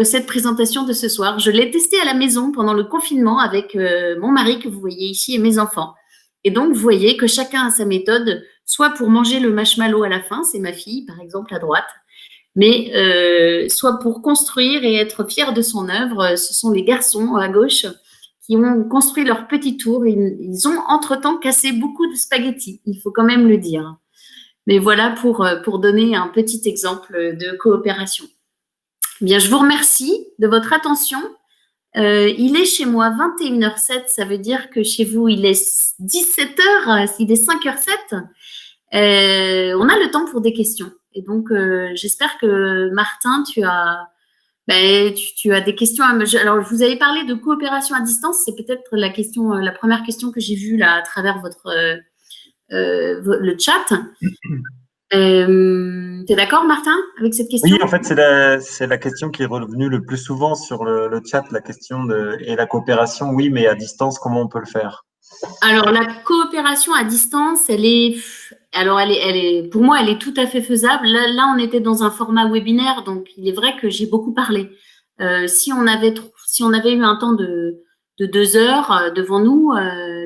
cette présentation de ce soir. Je l'ai testé à la maison pendant le confinement avec mon mari que vous voyez ici et mes enfants. Et donc, vous voyez que chacun a sa méthode, soit pour manger le marshmallow à la fin, c'est ma fille par exemple à droite, mais soit pour construire et être fier de son œuvre, ce sont les garçons à gauche qui ont construit leur petit tour. Ils ont entre-temps cassé beaucoup de spaghettis, il faut quand même le dire. Mais voilà pour donner un petit exemple de coopération. Bien, je vous remercie de votre attention. Il est chez moi 21h07, ça veut dire que chez vous, il est 17h, il est 5h07. On a le temps pour des questions. Et donc, j'espère que Martin, tu as des questions à me… Alors, vous avez parlé de coopération à distance, c'est peut-être la première question que j'ai vue là à travers le chat. T'es d'accord, Martin, avec cette question? Oui, en fait, c'est la question qui est revenue le plus souvent sur le chat, la question et la coopération, oui, mais à distance, comment on peut le faire? Alors, la coopération à distance, pour moi, elle est tout à fait faisable. Là, on était dans un format webinaire, donc il est vrai que j'ai beaucoup parlé. Si on avait eu un temps de 2 heures devant nous,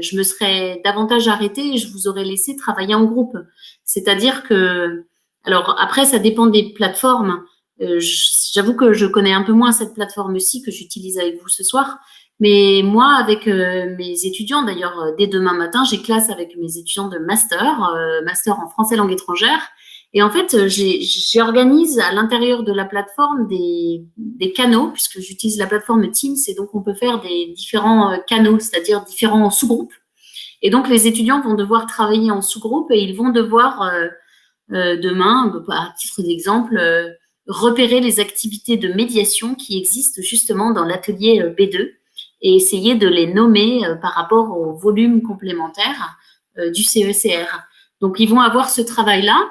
je me serais davantage arrêtée et je vous aurais laissé travailler en groupe. C'est-à-dire que, alors après, ça dépend des plateformes. J'avoue que je connais un peu moins cette plateforme-ci que j'utilise avec vous ce soir. Mais moi, avec mes étudiants, d'ailleurs, dès demain matin, j'ai classe avec mes étudiants de master en français langue étrangère. Et en fait, j'organise à l'intérieur de la plateforme des canaux, puisque j'utilise la plateforme Teams, et donc on peut faire des différents canaux, c'est-à-dire différents sous-groupes. Et donc, les étudiants vont devoir travailler en sous-groupe et ils vont devoir, demain, à titre d'exemple, repérer les activités de médiation qui existent justement dans l'atelier B2 et essayer de les nommer par rapport au volume complémentaire du CECR. Donc, ils vont avoir ce travail-là.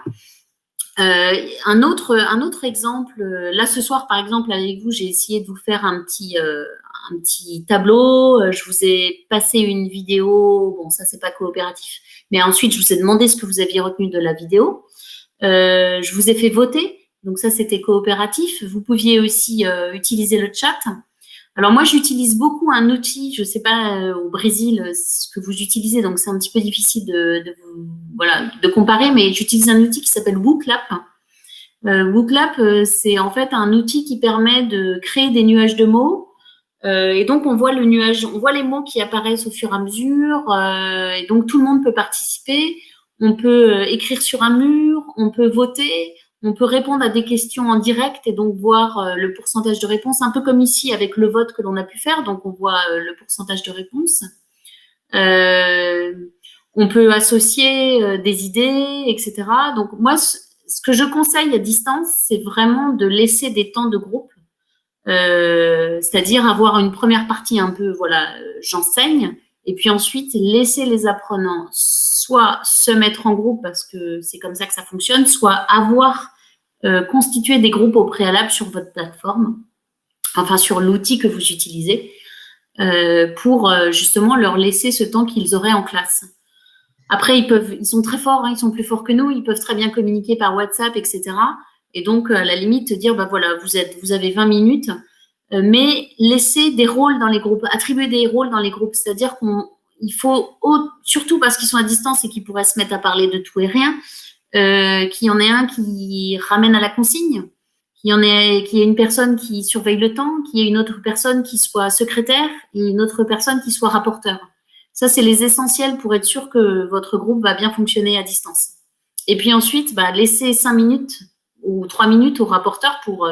Un autre exemple, là ce soir par exemple avec vous, j'ai essayé de vous faire un petit tableau. Je vous ai passé une vidéo, bon ça c'est pas coopératif, mais ensuite je vous ai demandé ce que vous aviez retenu de la vidéo. Je vous ai fait voter, donc ça c'était coopératif. Vous pouviez aussi utiliser le chat. Alors moi j'utilise beaucoup un outil, je sais pas au Brésil ce que vous utilisez, donc c'est un petit peu difficile de comparer, mais j'utilise un outil qui s'appelle WooClap. WooClap, c'est en fait un outil qui permet de créer des nuages de mots. Et donc, on voit les mots qui apparaissent au fur et à mesure. Et donc, tout le monde peut participer. On peut écrire sur un mur, on peut voter, on peut répondre à des questions en direct et donc voir le pourcentage de réponses, un peu comme ici avec le vote que l'on a pu faire. Donc, on voit le pourcentage de réponses. On peut associer des idées, etc. Donc, moi, ce que je conseille à distance, c'est vraiment de laisser des temps de groupe. C'est-à-dire avoir une première partie un peu, j'enseigne, et puis ensuite laisser les apprenants soit se mettre en groupe parce que c'est comme ça que ça fonctionne, soit avoir constitué des groupes au préalable sur votre plateforme, enfin sur l'outil que vous utilisez, pour justement leur laisser ce temps qu'ils auraient en classe. Après, ils sont très forts, ils sont plus forts que nous, ils peuvent très bien communiquer par WhatsApp, etc. Et donc, à la limite, dire, vous avez 20 minutes, mais laisser des rôles dans les groupes, attribuer des rôles dans les groupes. C'est-à-dire il faut, surtout parce qu'ils sont à distance et qu'ils pourraient se mettre à parler de tout et rien, qu'il y en ait un qui ramène à la consigne, qu'il y ait une personne qui surveille le temps, qu'il y ait une autre personne qui soit secrétaire et une autre personne qui soit rapporteur. Ça, c'est les essentiels pour être sûr que votre groupe va bien fonctionner à distance. Et puis ensuite, laissez 5 minutes ou 3 minutes au rapporteur pour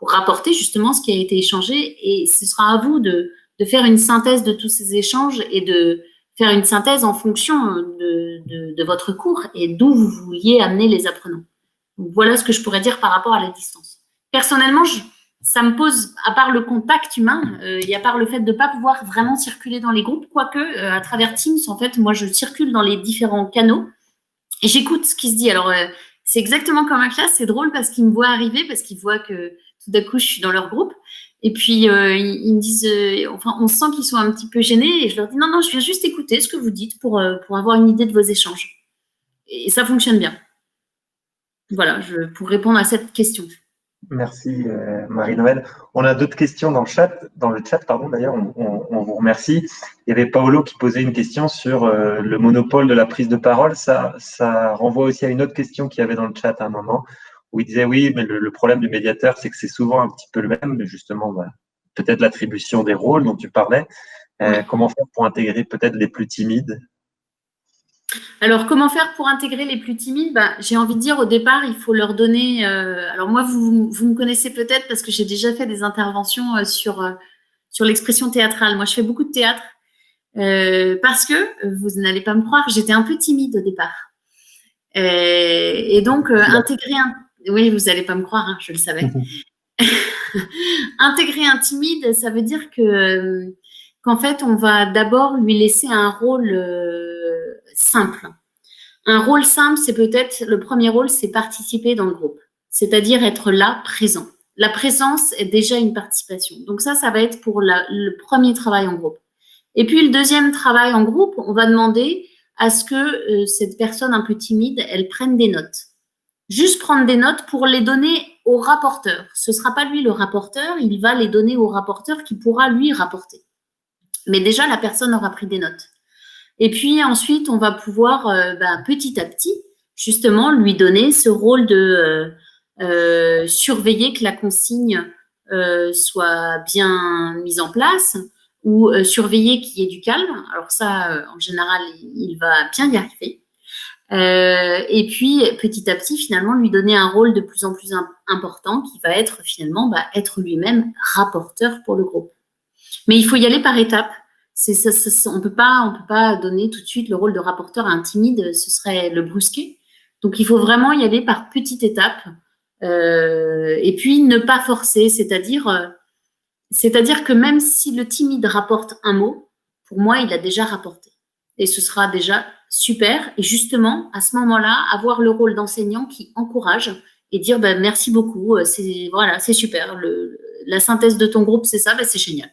rapporter justement ce qui a été échangé. Et ce sera à vous de faire une synthèse de tous ces échanges et de faire une synthèse en fonction de votre cours et d'où vous vouliez amener les apprenants. Donc, voilà ce que je pourrais dire par rapport à la distance. Personnellement, ça me pose, à part le contact humain, et à part le fait de ne pas pouvoir vraiment circuler dans les groupes, quoique à travers Teams, en fait, moi, je circule dans les différents canaux et j'écoute ce qui se dit. Alors, c'est exactement comme en classe, c'est drôle parce qu'ils me voient arriver, parce qu'ils voient que tout d'un coup, je suis dans leur groupe. Et puis, ils me disent, on sent qu'ils sont un petit peu gênés et je leur dis, non, je viens juste écouter ce que vous dites pour avoir une idée de vos échanges. Et ça fonctionne bien. Voilà, pour répondre à cette question. Merci Marie-Noëlle. On a d'autres questions dans le chat, d'ailleurs, on vous remercie. Il y avait Paolo qui posait une question sur le monopole de la prise de parole. Ça renvoie aussi à une autre question qu'il y avait dans le chat à un moment, où il disait oui, mais le problème du médiateur, c'est que c'est souvent un petit peu le même, mais justement, peut-être l'attribution des rôles dont tu parlais. Comment faire pour intégrer peut-être les plus timides? Alors, comment faire pour intégrer les plus timides? J'ai envie de dire, au départ, il faut leur donner… alors, moi, vous me connaissez peut-être parce que j'ai déjà fait des interventions sur l'expression théâtrale. Moi, je fais beaucoup de théâtre parce que, vous n'allez pas me croire, j'étais un peu timide au départ. Et donc, intégrer un… Oui, vous n'allez pas me croire, hein, je le savais. Intégrer un timide, ça veut dire qu'en fait, on va d'abord lui laisser un rôle simple. Un rôle simple, c'est peut-être, le premier rôle, c'est participer dans le groupe, c'est-à-dire être là, présent. La présence est déjà une participation. Donc ça va être pour le premier travail en groupe. Et puis le deuxième travail en groupe, on va demander à ce que cette personne un peu timide, elle prenne des notes. Juste prendre des notes pour les donner au rapporteur. Ce ne sera pas lui le rapporteur, il va les donner au rapporteur qui pourra lui rapporter. Mais déjà, la personne aura pris des notes. Et puis ensuite, on va pouvoir petit à petit, justement, lui donner ce rôle de surveiller que la consigne soit bien mise en place ou surveiller qu'il y ait du calme. Alors ça, en général, il va bien y arriver. Et puis, petit à petit, finalement, lui donner un rôle de plus en plus important qui va être finalement être lui-même rapporteur pour le groupe. Mais il faut y aller par étapes. On peut pas donner tout de suite le rôle de rapporteur à un timide, ce serait le brusquer. Donc, il faut vraiment y aller par petites étapes et puis ne pas forcer, c'est-à-dire que même si le timide rapporte un mot, pour moi, il a déjà rapporté. Et ce sera déjà super. Et justement, à ce moment-là, avoir le rôle d'enseignant qui encourage et dire merci beaucoup, c'est super. La synthèse de ton groupe, c'est ça, c'est génial.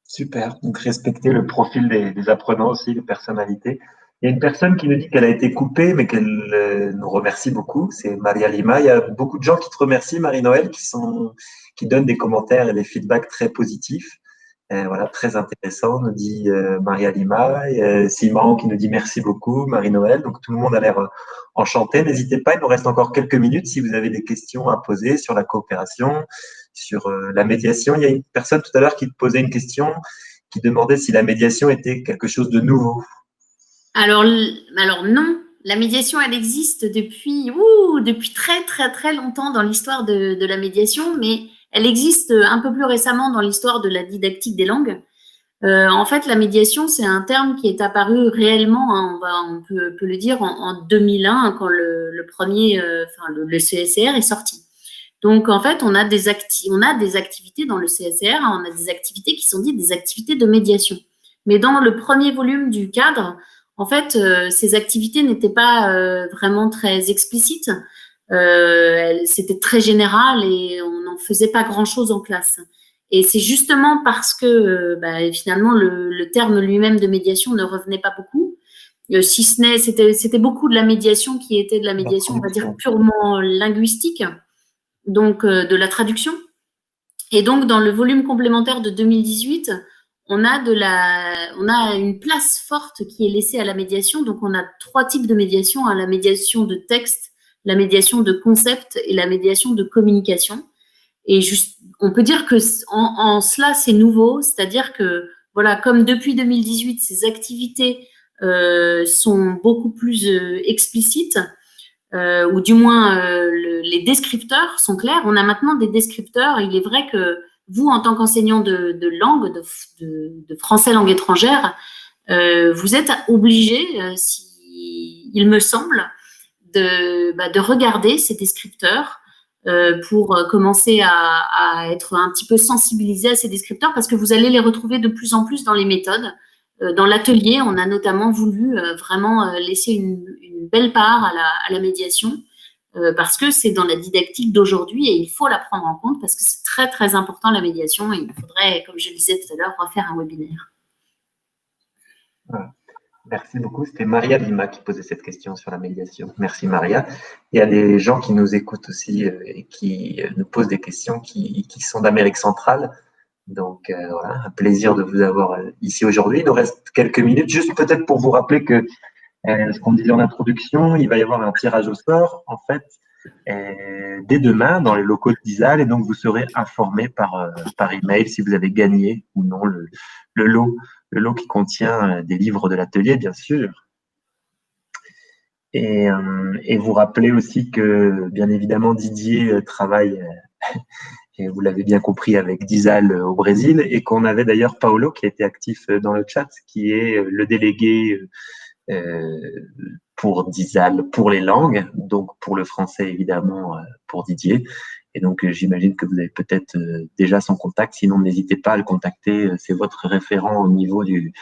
Super. Donc, respecter le profil des apprenants aussi, les personnalités. Il y a une personne qui nous dit qu'elle a été coupée, mais qu'elle nous remercie beaucoup. C'est Maria Lima. Il y a beaucoup de gens qui te remercient, Marie-Noëlle, qui donnent des commentaires et des feedbacks très positifs. Voilà, très intéressant, nous dit Maria Lima. Simon qui nous dit merci beaucoup, Marie-Noëlle. Donc, tout le monde a l'air enchanté. N'hésitez pas, il nous reste encore quelques minutes si vous avez des questions à poser sur la coopération, sur la médiation. Il y a une personne tout à l'heure qui te posait une question, qui demandait si la médiation était quelque chose de nouveau. Alors non, la médiation, elle existe depuis très, très, très longtemps dans l'histoire de la médiation, mais elle existe un peu plus récemment dans l'histoire de la didactique des langues. En fait, la médiation, c'est un terme qui est apparu réellement, hein, on peut le dire, en 2001, quand le premier, le CSR est sorti. Donc, en fait, on a des activités dans le CSR, on a des activités qui sont dites des activités de médiation. Mais dans le premier volume du cadre, en fait, ces activités n'étaient pas vraiment très explicites. C'était très général et on n'en faisait pas grand-chose en classe. Et c'est justement parce que finalement, le terme lui-même de médiation ne revenait pas beaucoup. Si ce n'est, c'était beaucoup de la médiation qui était de la médiation, on va dire, purement linguistique, donc de la traduction. Et donc, dans le volume complémentaire de 2018, on a une place forte qui est laissée à la médiation. Donc, on a 3 types de médiation, hein, la médiation de texte, la médiation de concept et la médiation de communication. Et on peut dire que en cela, c'est nouveau, c'est-à-dire que, voilà, comme depuis 2018, ces activités sont beaucoup plus explicites, ou du moins les descripteurs sont clairs. On a maintenant des descripteurs. Il est vrai que vous, en tant qu'enseignant de langue, de français langue étrangère, vous êtes obligé, il me semble, de regarder ces descripteurs pour commencer à être un petit peu sensibilisé à ces descripteurs, parce que vous allez les retrouver de plus en plus dans les méthodes. Dans l'atelier, on a notamment voulu vraiment laisser une belle part à la médiation, parce que c'est dans la didactique d'aujourd'hui et il faut la prendre en compte parce que c'est très, très important la médiation et il faudrait, comme je le disais tout à l'heure, refaire un webinaire. Voilà. Merci beaucoup. C'était Maria Lima qui posait cette question sur la médiation. Merci Maria. Il y a des gens qui nous écoutent aussi et qui nous posent des questions qui sont d'Amérique centrale. Donc voilà, un plaisir de vous avoir ici aujourd'hui. Il nous reste quelques minutes, juste peut-être pour vous rappeler que ce qu'on disait en introduction, il va y avoir un tirage au sort, en fait, dès demain dans les locaux de d'ISAL, et donc vous serez informé par email si vous avez gagné ou non le lot qui contient des livres de l'atelier, bien sûr. Et vous rappelez aussi que, bien évidemment, Didier travaille, et vous l'avez bien compris, avec d'ISAL au Brésil, et qu'on avait d'ailleurs Paolo qui a été actif dans le chat, qui est le délégué pour d'ISAL pour les langues, donc pour le français évidemment pour Didier. Et donc j'imagine que vous avez peut-être déjà son contact, sinon n'hésitez pas à le contacter, c'est votre référent au niveau du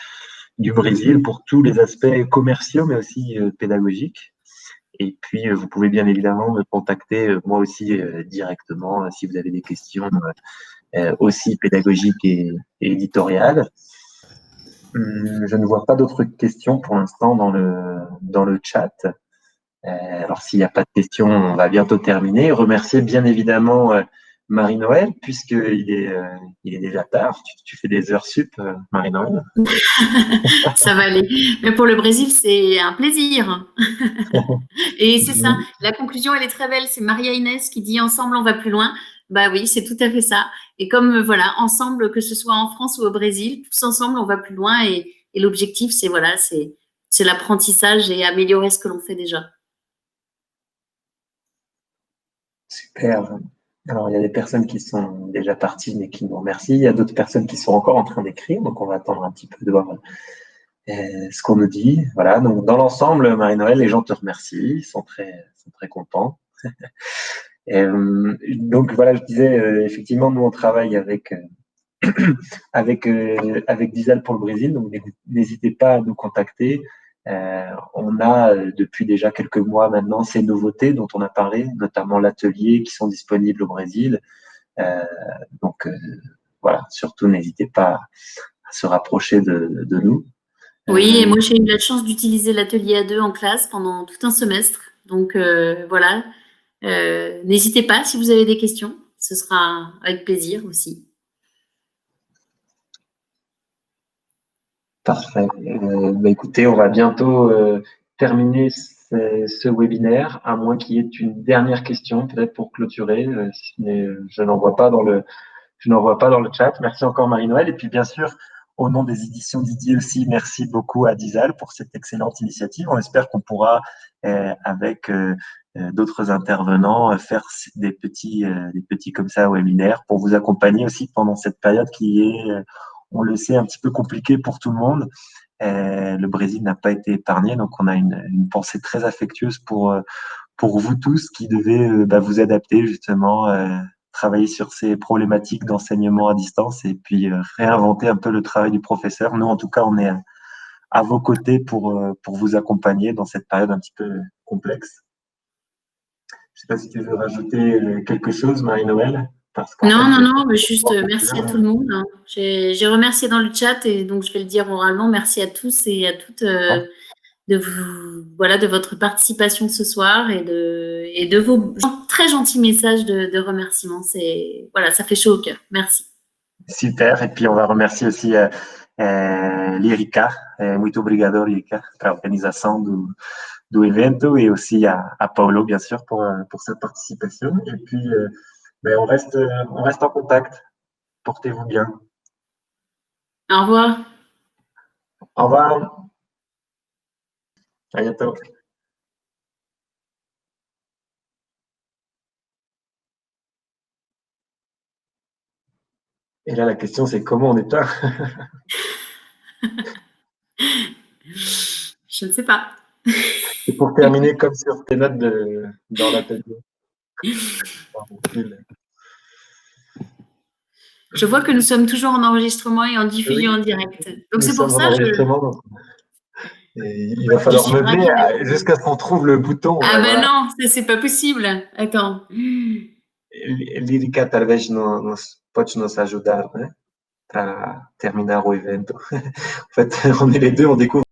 Brésil pour tous les aspects commerciaux mais aussi pédagogiques. Et puis vous pouvez bien évidemment me contacter moi aussi directement si vous avez des questions aussi pédagogiques et éditoriales. Je ne vois pas d'autres questions pour l'instant dans le chat. Alors, s'il n'y a pas de questions, on va bientôt terminer. Remercier bien évidemment Marie-Noël, puisqu'il est déjà tard. Tu fais des heures sup, Marie-Noël. Ça va aller. Mais pour le Brésil, c'est un plaisir. Et c'est ça. La conclusion, elle est très belle. C'est Maria Inès qui dit « Ensemble, on va plus loin ». Bah oui, c'est tout à fait ça. Et comme, voilà, ensemble, que ce soit en France ou au Brésil, tous ensemble, on va plus loin. Et l'objectif, c'est voilà, c'est l'apprentissage et améliorer ce que l'on fait déjà. Super. Alors, il y a des personnes qui sont déjà parties, mais qui nous remercient. Il y a d'autres personnes qui sont encore en train d'écrire, donc on va attendre un petit peu de voir ce qu'on nous dit. Voilà, donc dans l'ensemble, Marie-Noël, les gens te remercient, ils sont très contents. Donc voilà, je disais, effectivement, nous on travaille avec d'ISAL pour le Brésil, donc n'hésitez pas à nous contacter. On a depuis déjà quelques mois maintenant ces nouveautés dont on a parlé, notamment l'atelier qui sont disponibles au Brésil. Donc voilà, surtout n'hésitez pas à se rapprocher de nous. Oui, et moi j'ai eu la chance d'utiliser l'atelier A2 en classe pendant tout un semestre. Donc voilà, n'hésitez pas si vous avez des questions, ce sera avec plaisir aussi. Parfait. Bah écoutez, on va bientôt terminer ce webinaire, à moins qu'il y ait une dernière question, peut-être pour clôturer, mais je n'en vois pas dans le chat. Merci encore Marie-Noël. Et puis bien sûr, au nom des éditions Didier aussi, merci beaucoup à d'ISAL pour cette excellente initiative. On espère qu'on pourra, avec d'autres intervenants, faire des petits comme ça webinaires pour vous accompagner aussi pendant cette période qui est on le sait, un petit peu compliqué pour tout le monde. Le Brésil n'a pas été épargné, donc on a une pensée très affectueuse pour vous tous qui devez vous adapter justement, travailler sur ces problématiques d'enseignement à distance et puis réinventer un peu le travail du professeur. Nous, en tout cas, on est à vos côtés pour vous accompagner dans cette période un petit peu complexe. Je ne sais pas si tu veux rajouter quelque chose, Marie-Noël. Non, mais juste merci à tout le monde. J'ai remercié dans le chat et donc je vais le dire oralement. Merci à tous et à toutes de votre participation ce soir et de vos très gentils messages de remerciements. Voilà, ça fait chaud au cœur. Merci. Super. Et puis, on va remercier aussi l'IRICA. Muito obrigado, Lirica, para a organização do evento et aussi à Paulo, bien sûr, pour sa participation. Et puis, on reste en contact. Portez-vous bien. Au revoir. Au revoir. À bientôt. Et là, la question, c'est comment on éteint? Je ne sais pas. Et pour terminer, comme sur tes notes dans l'atelier. Je vois que nous sommes toujours en enregistrement et en diffusion en direct. Donc c'est pour ça et il va falloir meubler jusqu'à ce qu'on trouve le bouton. Ah ben non, c'est pas possible. Attends. Lirica, talvez pode nos ajudar, né? Para terminar o evento. En fait, on est les deux, on découvre